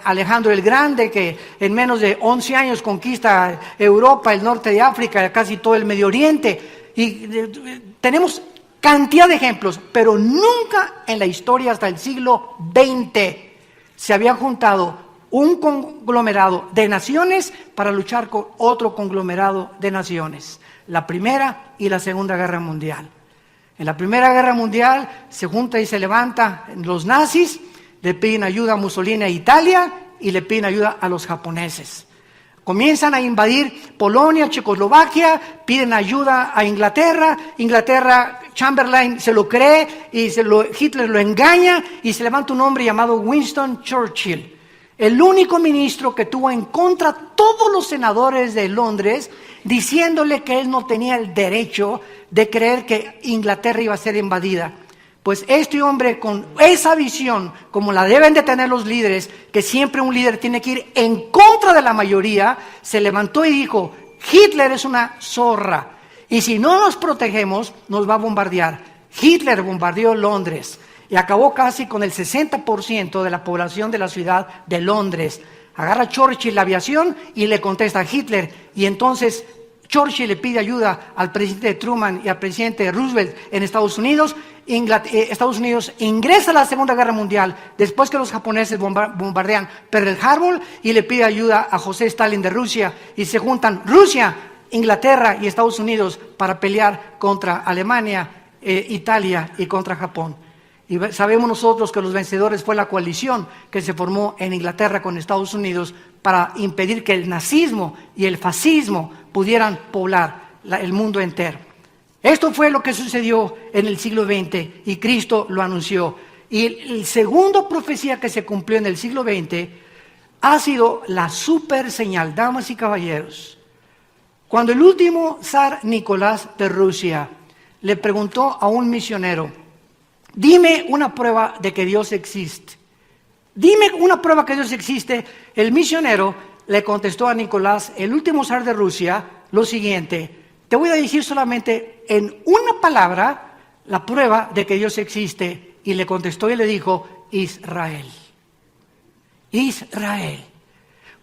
Alejandro el Grande, que en menos de 11 años conquista Europa, el norte de África, casi todo el Medio Oriente. Y tenemos cantidad de ejemplos, pero nunca en la historia hasta el siglo XX se había juntado un conglomerado de naciones para luchar con otro conglomerado de naciones. La Primera y la Segunda Guerra Mundial. En la Primera Guerra Mundial se junta y se levanta los nazis, le piden ayuda a Mussolini e Italia y le piden ayuda a los japoneses. Comienzan a invadir Polonia, Checoslovaquia, piden ayuda a Inglaterra. Inglaterra, Chamberlain se lo cree y Hitler lo engaña y se levanta un hombre llamado Winston Churchill, el único ministro que tuvo en contra todos los senadores de Londres, diciéndole que él no tenía el derecho de creer que Inglaterra iba a ser invadida. Pues este hombre, con esa visión, como la deben de tener los líderes, que siempre un líder tiene que ir en contra de la mayoría, se levantó y dijo, Hitler es una zorra, y si no nos protegemos, nos va a bombardear. Hitler bombardeó Londres y acabó casi con el 60% de la población de la ciudad de Londres. Agarra Churchill la aviación y le contesta a Hitler, y entonces Churchill le pide ayuda al presidente Truman y al presidente Roosevelt en Estados Unidos. Estados Unidos ingresa a la Segunda Guerra Mundial después que los japoneses bombardean Pearl Harbor, y le pide ayuda a José Stalin de Rusia, y se juntan Rusia, Inglaterra y Estados Unidos para pelear contra Alemania, Italia y contra Japón. Y sabemos nosotros que los vencedores fue la coalición que se formó en Inglaterra con Estados Unidos para impedir que el nazismo y el fascismo pudieran poblar el mundo entero. Esto fue lo que sucedió en el siglo XX y Cristo lo anunció. Y el segundo profecía que se cumplió en el siglo XX ha sido la super señal, damas y caballeros. Cuando el último zar Nicolás de Rusia le preguntó a un misionero, dime una prueba de que Dios existe. Dime una prueba que Dios existe. El misionero le contestó a Nicolás, el último zar de Rusia, lo siguiente: te voy a decir solamente en una palabra la prueba de que Dios existe. Y le contestó y le dijo, Israel. Israel.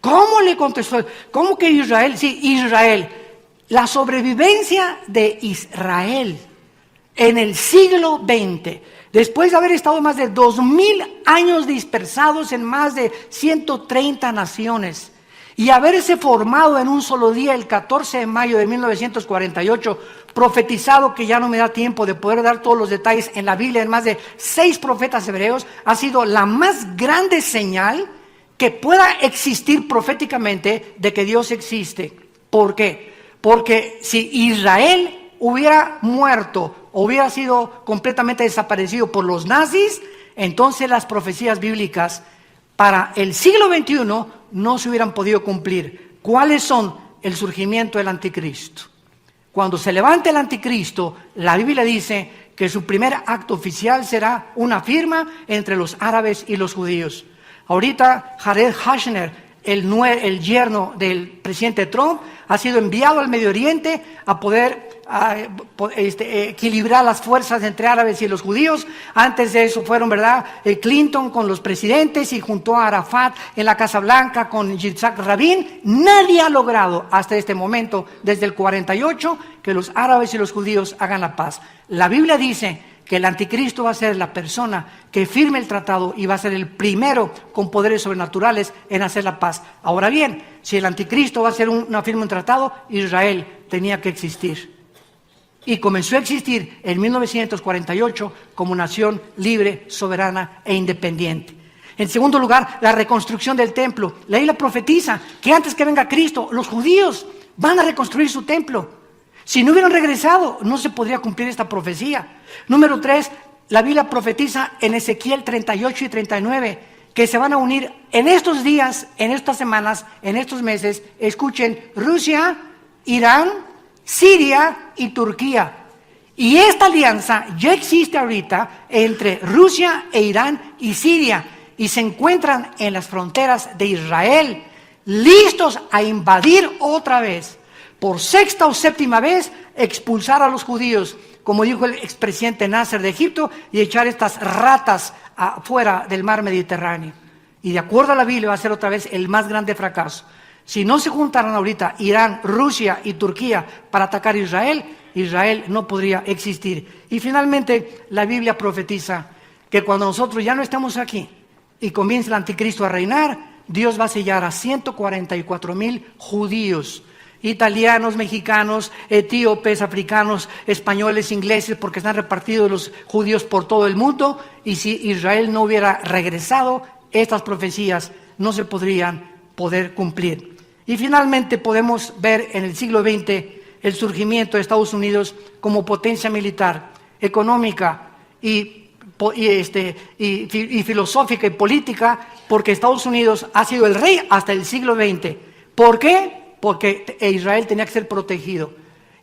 ¿Cómo le contestó? ¿Cómo que Israel? Sí, Israel. La sobrevivencia de Israel en el siglo XX, después de haber estado más de 2000 años dispersados en más de 130 naciones y haberse formado en un solo día, el 14 de mayo de 1948, profetizado, que ya no me da tiempo de poder dar todos los detalles en la Biblia, en más de 6 profetas hebreos, ha sido la más grande señal que pueda existir proféticamente de que Dios existe. ¿Por qué? Porque si Israel hubiera muerto, hubiera sido completamente desaparecido por los nazis, entonces las profecías bíblicas para el siglo XXI no se hubieran podido cumplir. ¿Cuáles son? El surgimiento del anticristo. Cuando se levante el anticristo, la Biblia dice que su primer acto oficial será una firma entre los árabes y los judíos. Ahorita Jared Kushner, el yerno del presidente Trump, ha sido enviado al Medio Oriente a poder equilibrar las fuerzas entre árabes y los judíos. Antes de eso fueron, ¿verdad?, Clinton con los presidentes, y juntó a Arafat en la Casa Blanca con Yitzhak Rabin. Nadie ha logrado hasta este momento, desde el 48, que los árabes y los judíos hagan la paz. La Biblia dice que el anticristo va a ser la persona que firme el tratado y va a ser el primero con poderes sobrenaturales en hacer la paz. Ahora bien, si el anticristo va a ser una firma un tratado, Israel tenía que existir. Y comenzó a existir en 1948 como nación libre, soberana e independiente. En segundo lugar, la reconstrucción del templo. La Biblia profetiza que antes que venga Cristo, los judíos van a reconstruir su templo. Si no hubieran regresado, no se podría cumplir esta profecía. Número 3, la Biblia profetiza en Ezequiel 38 y 39 que se van a unir en estos días, en estas semanas, en estos meses. Escuchen: Rusia, Irán, Siria y Turquía. Y esta alianza ya existe ahorita entre Rusia e Irán y Siria, y se encuentran en las fronteras de Israel, listos a invadir otra vez, por sexta o séptima vez, expulsar a los judíos, como dijo el expresidente Nasser de Egipto, y echar estas ratas afuera del mar Mediterráneo. Y de acuerdo a la Biblia va a ser otra vez el más grande fracaso. Si no se juntaran ahorita Irán, Rusia y Turquía para atacar a Israel, Israel no podría existir. Y finalmente la Biblia profetiza que cuando nosotros ya no estemos aquí y comience el anticristo a reinar, Dios va a sellar a 144,000 judíos, italianos, mexicanos, etíopes, africanos, españoles, ingleses, porque están repartidos los judíos por todo el mundo. Y si Israel no hubiera regresado, estas profecías no se podrían poder cumplir. Y finalmente podemos ver en el siglo XX el surgimiento de Estados Unidos como potencia militar, económica y filosófica y política, porque Estados Unidos ha sido el rey hasta el siglo XX. ¿Por qué? Porque Israel tenía que ser protegido.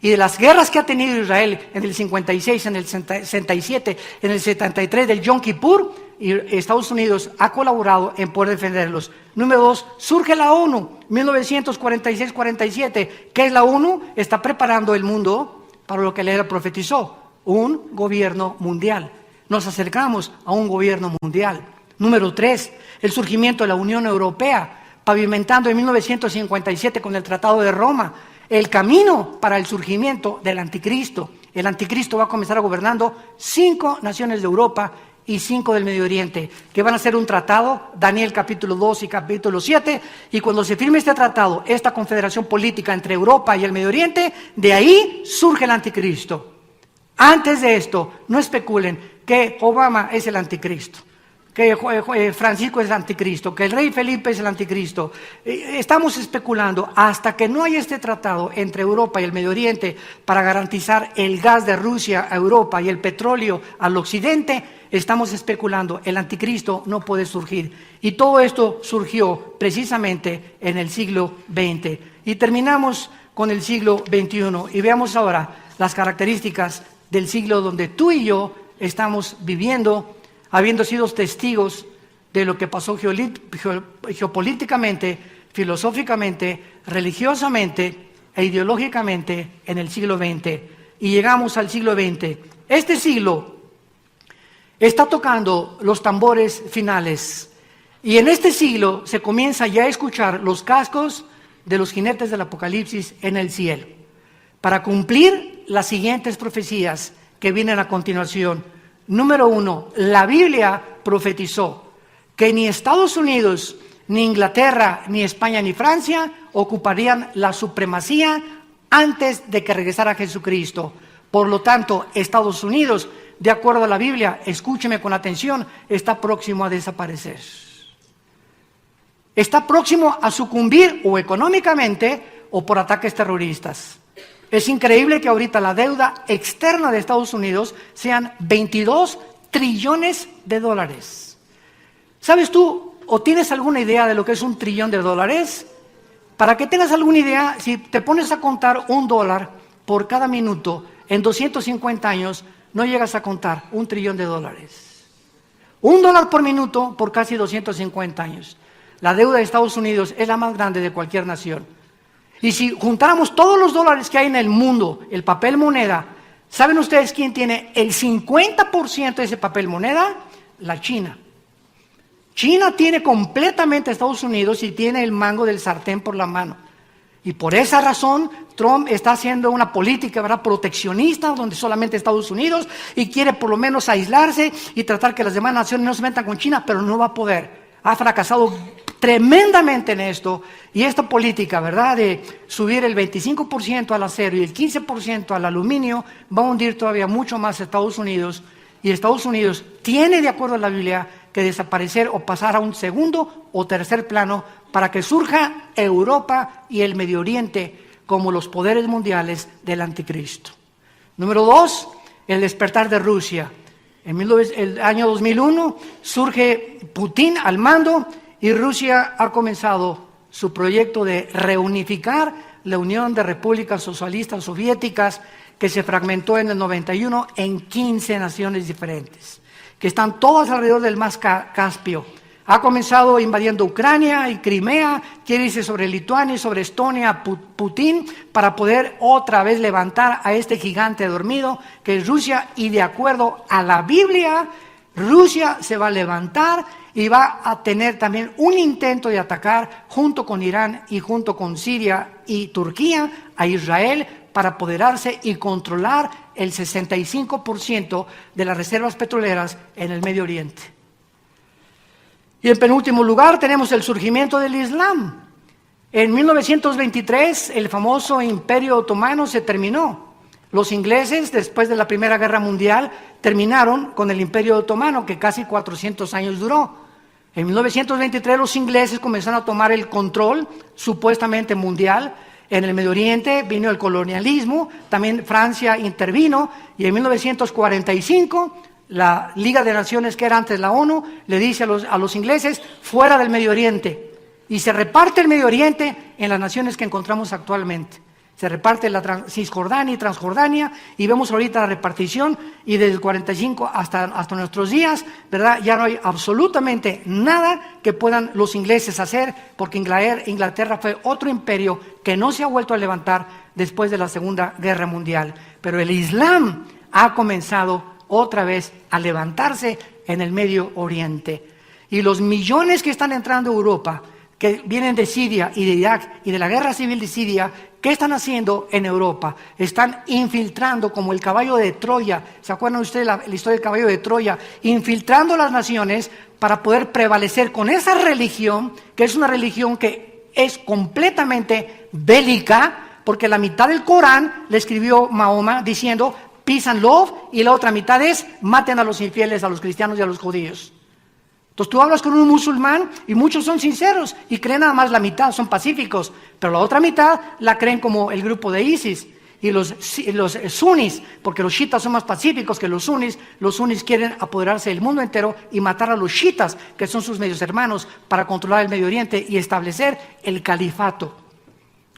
Y de las guerras que ha tenido Israel en el 56, en el 67, en el 73 del Yom Kippur, y Estados Unidos ha colaborado en poder defenderlos. Número 2, surge la ONU, 1946-47. ¿Qué es la ONU? Está preparando el mundo para lo que él profetizó, un gobierno mundial. Nos acercamos a un gobierno mundial. Número 3, el surgimiento de la Unión Europea, pavimentando en 1957 con el Tratado de Roma el camino para el surgimiento del anticristo. El anticristo va a comenzar gobernando 5 naciones de Europa y 5 del Medio Oriente, que van a hacer un tratado, Daniel capítulo 2 y capítulo 7, y cuando se firme este tratado, esta confederación política entre Europa y el Medio Oriente, de ahí surge el anticristo. Antes de esto, no especulen que Obama es el anticristo, que Francisco es el anticristo, que el rey Felipe es el anticristo. Estamos especulando hasta que no haya este tratado entre Europa y el Medio Oriente para garantizar el gas de Rusia a Europa y el petróleo al occidente. Estamos especulando, el anticristo no puede surgir. Y todo esto surgió precisamente en el siglo XX. Y terminamos con el siglo XXI y veamos ahora las características del siglo donde tú y yo estamos viviendo, habiendo sido testigos de lo que pasó geopolíticamente, filosóficamente, religiosamente e ideológicamente en el siglo XX. Y llegamos al siglo XX. Este siglo está tocando los tambores finales. Y en este siglo se comienza ya a escuchar los cascos de los jinetes del Apocalipsis en el cielo, para cumplir las siguientes profecías que vienen a continuación. Número 1, la Biblia profetizó que ni Estados Unidos, ni Inglaterra, ni España, ni Francia ocuparían la supremacía antes de que regresara Jesucristo. Por lo tanto, Estados Unidos, de acuerdo a la Biblia, escúcheme con atención, está próximo a desaparecer. Está próximo a sucumbir o económicamente o por ataques terroristas. Es increíble que ahorita la deuda externa de Estados Unidos sean 22 trillones de dólares. ¿Sabes tú o tienes alguna idea de lo que es $1 trillón? Para que tengas alguna idea, si te pones a contar $1 por cada minuto, en 250 años no llegas a contar $1 trillón. $1 por minuto por casi 250 años. La deuda de Estados Unidos es la más grande de cualquier nación. Y si juntáramos todos los dólares que hay en el mundo, el papel moneda, ¿saben ustedes quién tiene el 50% de ese papel moneda? La China. China tiene completamente a Estados Unidos y tiene el mango del sartén por la mano. Y por esa razón, Trump está haciendo una política, ¿verdad?, proteccionista, donde solamente Estados Unidos, y quiere por lo menos aislarse y tratar que las demás naciones no se metan con China, pero no va a poder. Ha fracasado tremendamente en esto, y esta política, ¿verdad?, de subir el 25% al acero y el 15% al aluminio, va a hundir todavía mucho más a Estados Unidos, y Estados Unidos tiene, de acuerdo a la Biblia, que desaparecer o pasar a un segundo o tercer plano para que surja Europa y el Medio Oriente como los poderes mundiales del anticristo. Número 2, el despertar de Rusia. En el año 2001 surge Putin al mando y Rusia ha comenzado su proyecto de reunificar la Unión de Repúblicas Socialistas Soviéticas, que se fragmentó en el 91 en 15 naciones diferentes, que están todas alrededor del mar Caspio. Ha comenzado invadiendo Ucrania y Crimea, quiere irse sobre Lituania y sobre Estonia, Putin, para poder otra vez levantar a este gigante dormido que es Rusia, y de acuerdo a la Biblia, Rusia se va a levantar y va a tener también un intento de atacar junto con Irán y junto con Siria y Turquía a Israel para apoderarse y controlar el 65% de las reservas petroleras en el Medio Oriente. Y en penúltimo lugar tenemos el surgimiento del Islam. En 1923 el famoso Imperio Otomano se terminó. Los ingleses, después de la Primera Guerra Mundial, terminaron con el Imperio Otomano, que casi 400 años duró. En 1923 los ingleses comenzaron a tomar el control, supuestamente mundial. En el Medio Oriente vino el colonialismo, también Francia intervino, y en 1945 la Liga de Naciones, que era antes la ONU, le dice a los ingleses, fuera del Medio Oriente, y se reparte el Medio Oriente en las naciones que encontramos actualmente. Se reparte la Cisjordania y Transjordania, y vemos ahorita la repartición, y desde el 45 hasta nuestros días, ¿verdad?, ya no hay absolutamente nada que puedan los ingleses hacer, porque Inglaterra fue otro imperio que no se ha vuelto a levantar después de la Segunda Guerra Mundial. Pero el Islam ha comenzado otra vez a levantarse en el Medio Oriente. Y los millones que están entrando a Europa, que vienen de Siria y de Irak y de la guerra civil de Siria, ¿qué están haciendo en Europa? Están infiltrando como el caballo de Troya. ¿Se acuerdan ustedes la historia del caballo de Troya? Infiltrando las naciones para poder prevalecer con esa religión, que es una religión que es completamente bélica, porque la mitad del Corán le escribió Mahoma diciendo peace and love, y la otra mitad es maten a los infieles, a los cristianos y a los judíos. Entonces tú hablas con un musulmán y muchos son sinceros y creen nada más la mitad, son pacíficos, pero la otra mitad la creen como el grupo de ISIS y los sunis, porque los chiitas son más pacíficos que los sunis quieren apoderarse del mundo entero y matar a los chiitas, que son sus medios hermanos, para controlar el Medio Oriente y establecer el califato.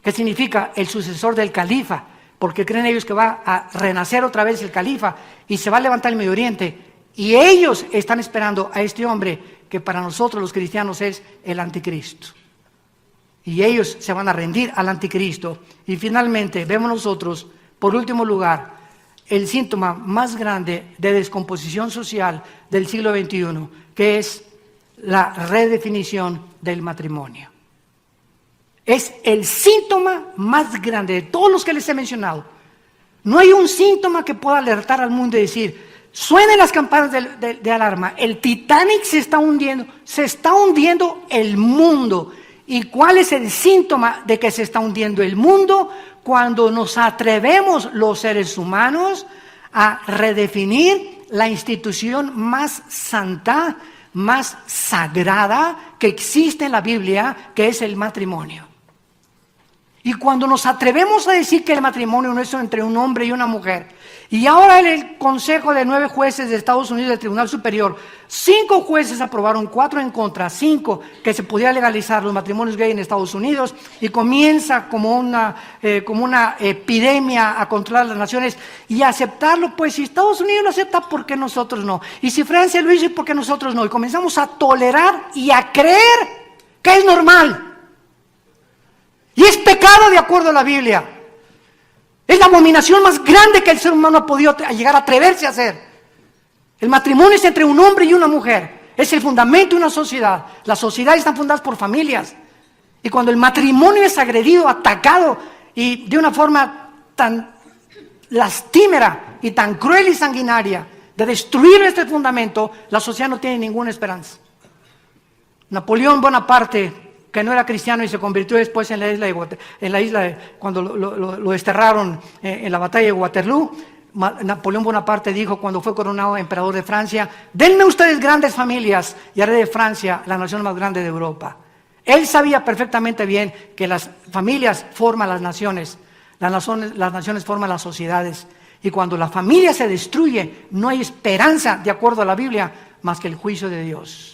¿Qué significa? El sucesor del califa, porque creen ellos que va a renacer otra vez el califa y se va a levantar el Medio Oriente. Y ellos están esperando a este hombre que para nosotros los cristianos es el anticristo. Y ellos se van a rendir al anticristo. Y finalmente vemos nosotros, por último lugar, el síntoma más grande de descomposición social del siglo XXI, que es la redefinición del matrimonio. Es el síntoma más grande de todos los que les he mencionado. No hay un síntoma que pueda alertar al mundo y decir, suenen las campanas de alarma, el Titanic se está hundiendo el mundo. ¿Y cuál es el síntoma de que se está hundiendo el mundo? Cuando nos atrevemos los seres humanos a redefinir la institución más santa, más sagrada que existe en la Biblia, que es el matrimonio. Y cuando nos atrevemos a decir que el matrimonio no es entre un hombre y una mujer, y ahora en el Consejo de 9 jueces de Estados Unidos del Tribunal Superior, 5 jueces aprobaron, 4 en contra, 5 que se pudiera legalizar los matrimonios gay en Estados Unidos, y comienza como una epidemia a controlar las naciones y a aceptarlo. Pues si Estados Unidos lo acepta, ¿por qué nosotros no? Y si Francia lo hizo, ¿por qué nosotros no? Y comenzamos a tolerar y a creer que es normal. Y es pecado de acuerdo a la Biblia. Es la abominación más grande que el ser humano ha podido llegar a atreverse a hacer. El matrimonio es entre un hombre y una mujer. Es el fundamento de una sociedad. Las sociedades están fundadas por familias. Y cuando el matrimonio es agredido, atacado, y de una forma tan lastimera y tan cruel y sanguinaria, de destruir este fundamento, la sociedad no tiene ninguna esperanza. Napoleón Bonaparte, que no era cristiano y se convirtió después en la isla cuando lo desterraron en la batalla de Waterloo, Napoleón Bonaparte dijo cuando fue coronado emperador de Francia: denme ustedes grandes familias y haré de Francia la nación más grande de Europa. Él sabía perfectamente bien que las familias forman las naciones forman las sociedades, y cuando la familia se destruye no hay esperanza, de acuerdo a la Biblia, más que el juicio de Dios.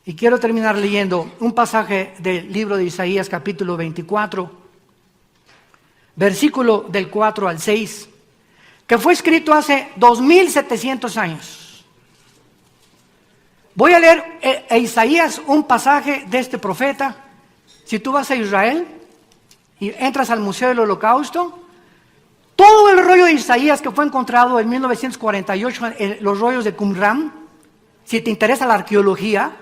Y quiero terminar leyendo un pasaje del libro de Isaías, capítulo 24, versículo del 4 al 6, que fue escrito hace 2700 años. Voy a leer a Isaías un pasaje de este profeta. Si tú vas a Israel y entras al Museo del Holocausto, todo el rollo de Isaías que fue encontrado en 1948, los rollos de Qumran, si te interesa la arqueología,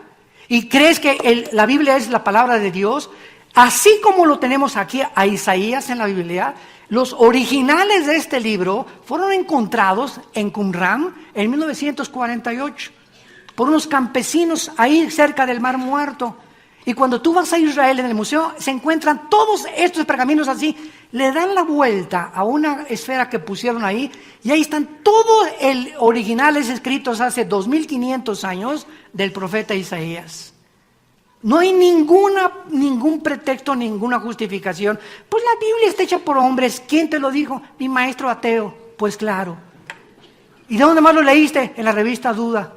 y crees que la Biblia es la palabra de Dios, así como lo tenemos aquí a Isaías en la Biblia, los originales de este libro fueron encontrados en Qumran en 1948 por unos campesinos ahí cerca del Mar Muerto. Y cuando tú vas a Israel en el museo se encuentran todos estos pergaminos así, le dan la vuelta a una esfera que pusieron ahí y ahí están todos originales escritos hace 2500 años del profeta Isaías. No hay ningún pretexto, ninguna justificación. Pues la Biblia está hecha por hombres. ¿Quién te lo dijo? Mi maestro ateo. Pues claro. ¿Y de dónde más lo leíste? En la revista Duda.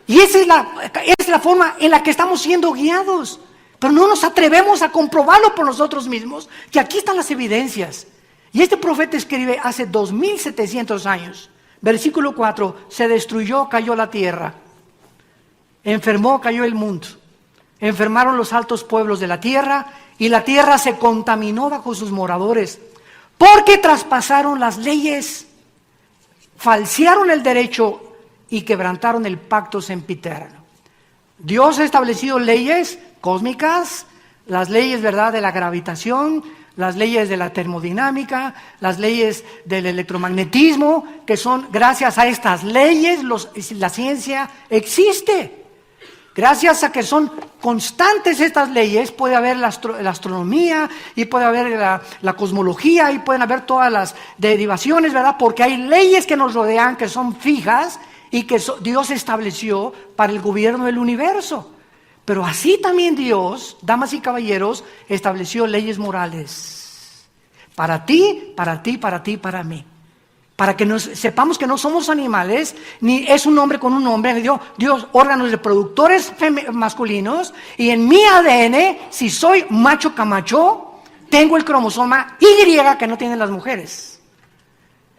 Y esa es la forma en la que estamos siendo guiados. Pero no nos atrevemos a comprobarlo por nosotros mismos, que aquí están las evidencias. Y este profeta escribe hace 2700 años. Versículo 4, se destruyó, cayó la tierra. Enfermó, cayó el mundo. Enfermaron los altos pueblos de la tierra, y la tierra se contaminó bajo sus moradores, porque traspasaron las leyes, falsearon el derecho y quebrantaron el pacto sempiterno. Dios ha establecido leyes cósmicas, las leyes, ¿verdad?, de la gravitación, las leyes de la termodinámica, las leyes del electromagnetismo, que son gracias a estas leyes la ciencia existe. Gracias a que son constantes estas leyes, puede haber la astronomía y puede haber la cosmología y pueden haber todas las derivaciones, ¿verdad? Porque hay leyes que nos rodean que son fijas y que Dios estableció para el gobierno del universo. Pero así también Dios, damas y caballeros, estableció leyes morales. Para ti, para ti, para ti, para mí. Para que sepamos que no somos animales, ni es un hombre con un hombre. Dios órganos reproductores masculinos, y en mi ADN, si soy macho camacho, tengo el cromosoma Y que no tienen las mujeres.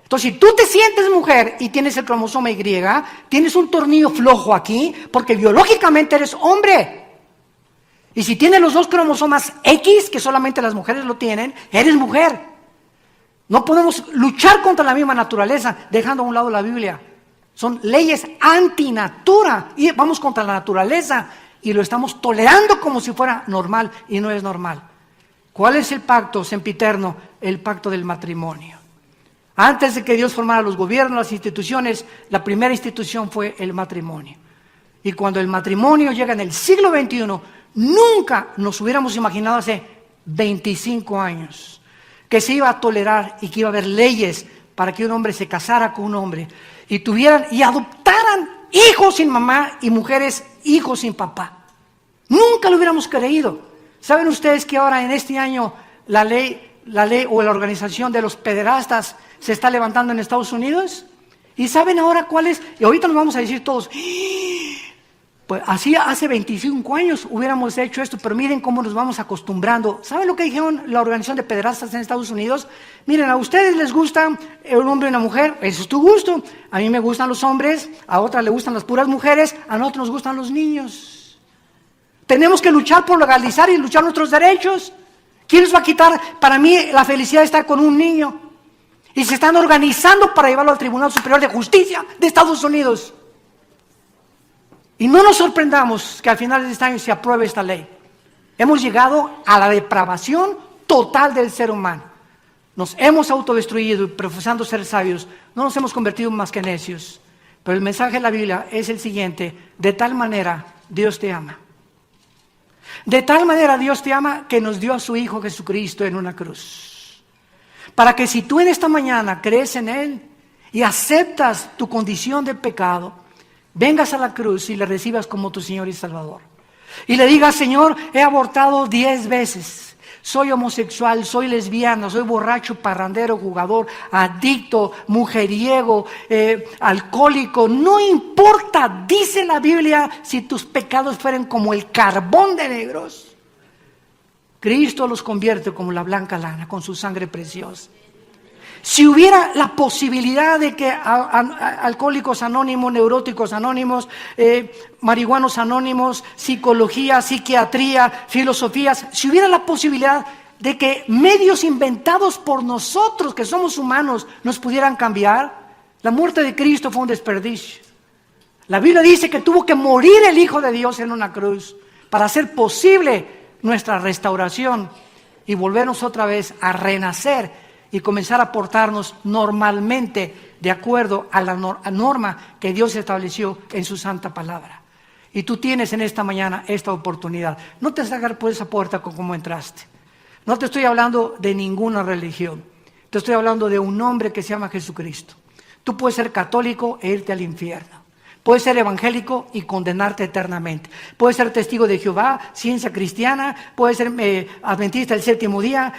Entonces, si tú te sientes mujer y tienes el cromosoma Y, tienes un tornillo flojo aquí, porque biológicamente eres hombre. Y si tienes los dos cromosomas X, que solamente las mujeres lo tienen, eres mujer. No podemos luchar contra la misma naturaleza, dejando a un lado la Biblia. Son leyes antinatura y vamos contra la naturaleza y lo estamos tolerando como si fuera normal y no es normal. ¿Cuál es el pacto sempiterno? El pacto del matrimonio. Antes de que Dios formara los gobiernos, las instituciones, la primera institución fue el matrimonio. Y cuando el matrimonio llega en el siglo XXI, nunca nos hubiéramos imaginado hace 25 años que se iba a tolerar y que iba a haber leyes para que un hombre se casara con un hombre y tuvieran y adoptaran hijos sin mamá y mujeres hijos sin papá. Nunca lo hubiéramos creído. ¿Saben ustedes que ahora en este año la ley o la organización de los pederastas se está levantando en Estados Unidos? ¿Y saben ahora cuál es? Y ahorita nos vamos a decir todos, pues así hace 25 años hubiéramos hecho esto, pero miren cómo nos vamos acostumbrando. ¿Saben lo que dijeron la organización de pederastas en Estados Unidos? Miren, a ustedes les gusta un hombre y una mujer, eso es tu gusto. A mí me gustan los hombres, a otras les gustan las puras mujeres, a nosotros nos gustan los niños. Tenemos que luchar por legalizar y luchar nuestros derechos. ¿Quién nos va a quitar para mí la felicidad de estar con un niño? Y se están organizando para llevarlo al Tribunal Superior de Justicia de Estados Unidos. Y no nos sorprendamos que al final de este año se apruebe esta ley. Hemos llegado a la depravación total del ser humano. Nos hemos autodestruido y profesando ser sabios, no nos hemos convertido más que necios. Pero el mensaje de la Biblia es el siguiente: de tal manera Dios te ama. De tal manera Dios te ama que nos dio a su Hijo Jesucristo en una cruz. Para que si tú en esta mañana crees en Él y aceptas tu condición de pecado, vengas a la cruz y le recibas como tu Señor y Salvador. Y le digas: Señor, he abortado 10 veces. Soy homosexual, soy lesbiana, soy borracho, parrandero, jugador, adicto, mujeriego, alcohólico. No importa, dice la Biblia, si tus pecados fueran como el carbón de negros, Cristo los convierte como la blanca lana con su sangre preciosa. Si hubiera la posibilidad de que alcohólicos anónimos, neuróticos anónimos, marihuanos anónimos, psicología, psiquiatría, filosofías, si hubiera la posibilidad de que medios inventados por nosotros, que somos humanos, nos pudieran cambiar, la muerte de Cristo fue un desperdicio. La Biblia dice que tuvo que morir el Hijo de Dios en una cruz para hacer posible nuestra restauración y volvernos otra vez a renacer y comenzar a portarnos normalmente de acuerdo a la norma que Dios estableció en su santa palabra. Y tú tienes en esta mañana esta oportunidad. No te salgas por esa puerta como entraste. No te estoy hablando de ninguna religión. Te estoy hablando de un hombre que se llama Jesucristo. Tú puedes ser católico e irte al infierno. Puedes ser evangélico y condenarte eternamente. Puedes ser testigo de Jehová, ciencia cristiana, puedes ser adventista del séptimo día,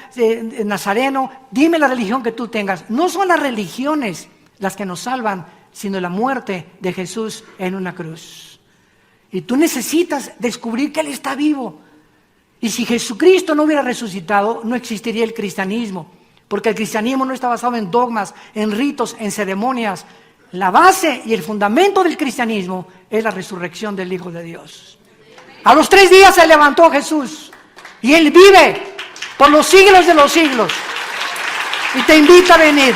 nazareno. Dime la religión que tú tengas. No son las religiones las que nos salvan, sino la muerte de Jesús en una cruz. Y tú necesitas descubrir que Él está vivo. Y si Jesucristo no hubiera resucitado, no existiría el cristianismo. Porque el cristianismo no está basado en dogmas, en ritos, en ceremonias. La base y el fundamento del cristianismo es la resurrección del Hijo de Dios. A los 3 días se levantó Jesús y Él vive por los siglos de los siglos. Y te invita a venir.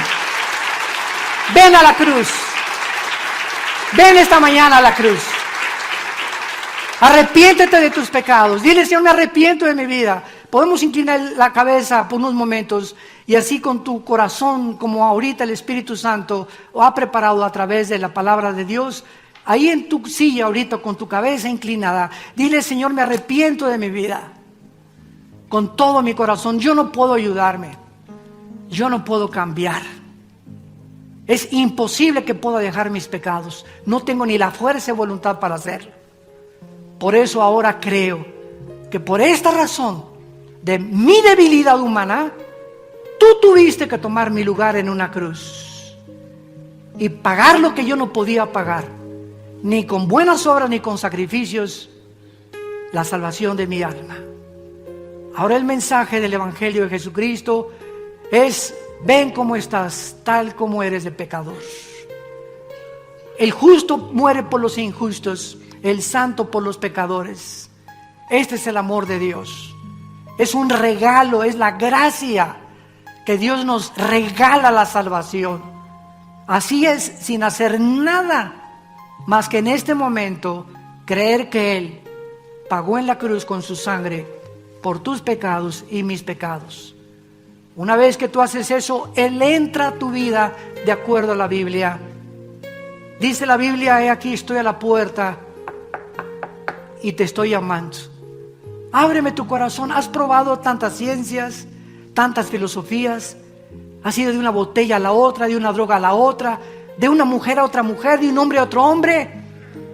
Ven a la cruz. Ven esta mañana a la cruz. Arrepiéntete de tus pecados. Dile: Señor, me arrepiento de mi vida. Podemos inclinar la cabeza por unos momentos y así con tu corazón, como ahorita el Espíritu Santo lo ha preparado a través de la palabra de Dios, ahí en tu silla ahorita con tu cabeza inclinada, dile: Señor, me arrepiento de mi vida. Con todo mi corazón, yo no puedo ayudarme. Yo no puedo cambiar. Es imposible que pueda dejar mis pecados. No tengo ni la fuerza y voluntad para hacerlo. Por eso ahora creo que por esta razón de mi debilidad humana, tú tuviste que tomar mi lugar en una cruz y pagar lo que yo no podía pagar, ni con buenas obras ni con sacrificios, la salvación de mi alma. Ahora el mensaje del Evangelio de Jesucristo es: ven como estás, tal como eres de pecador. El justo muere por los injustos, el santo por los pecadores. Este es el amor de Dios. Es un regalo, es la gracia que Dios nos regala, la salvación. Así es, sin hacer nada más que en este momento creer que Él pagó en la cruz con su sangre por tus pecados y mis pecados. Una vez que tú haces eso, Él entra a tu vida de acuerdo a la Biblia. Dice la Biblia: he aquí estoy a la puerta y te estoy llamando. Ábreme tu corazón. Has probado tantas ciencias, tantas filosofías. Has ido de una botella a la otra, de una droga a la otra, de una mujer a otra mujer, de un hombre a otro hombre,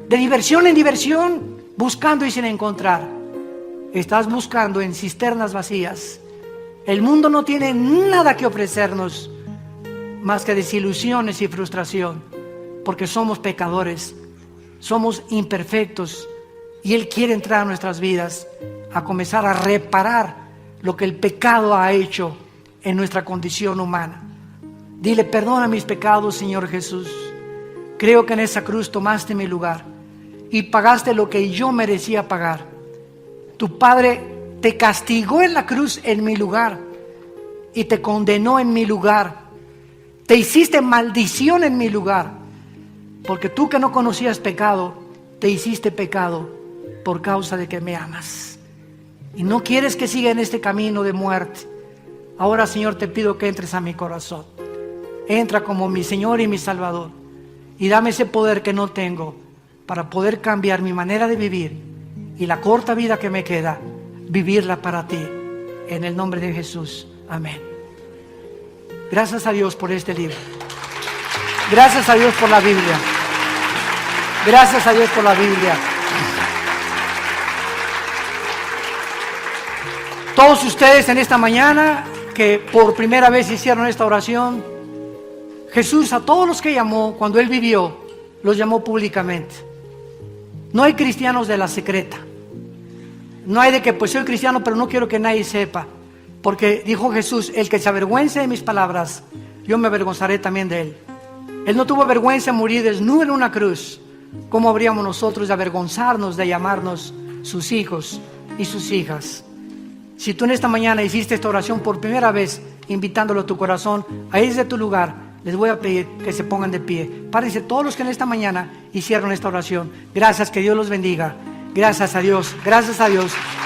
de diversión en diversión, buscando y sin encontrar. Estás buscando en cisternas vacías. El mundo no tiene nada que ofrecernos más que desilusiones y frustración, porque somos pecadores, somos imperfectos, y Él quiere entrar a nuestras vidas a comenzar a reparar lo que el pecado ha hecho en nuestra condición humana. Dile: perdona mis pecados, Señor Jesús. Creo que en esa cruz tomaste mi lugar y pagaste lo que yo merecía pagar. Tu Padre te castigó en la cruz en mi lugar y te condenó en mi lugar. Te hiciste maldición en mi lugar, porque tú, que no conocías pecado, te hiciste pecado por causa de que me amas y no quieres que siga en este camino de muerte. Ahora, Señor, te pido que entres a mi corazón. Entra como mi Señor y mi Salvador, y dame ese poder que no tengo para poder cambiar mi manera de vivir, y la corta vida que me queda, vivirla para ti. En el nombre de Jesús. Amén. Gracias a Dios por este libro. Gracias a Dios por la Biblia. Gracias a Dios por la Biblia. Todos ustedes en esta mañana que por primera vez hicieron esta oración, Jesús a todos los que llamó cuando Él vivió, los llamó públicamente. No hay cristianos de la secreta. No hay de que pues soy cristiano pero no quiero que nadie sepa. Porque dijo Jesús: el que se avergüence de mis palabras, yo me avergonzaré también de él. Él no tuvo vergüenza de morir desnudo en una cruz. ¿Cómo habríamos nosotros de avergonzarnos de llamarnos sus hijos y sus hijas? Si tú en esta mañana hiciste esta oración por primera vez, invitándolo a tu corazón, ahí desde tu lugar, les voy a pedir que se pongan de pie. Párense todos los que en esta mañana hicieron esta oración. Gracias, que Dios los bendiga. Gracias a Dios,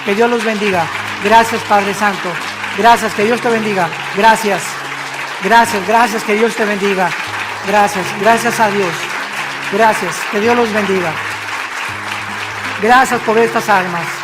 que Dios los bendiga. Gracias, Padre Santo. Gracias, que Dios te bendiga. Gracias, que Dios te bendiga. Gracias a Dios. Gracias, que Dios los bendiga. Gracias por estas almas.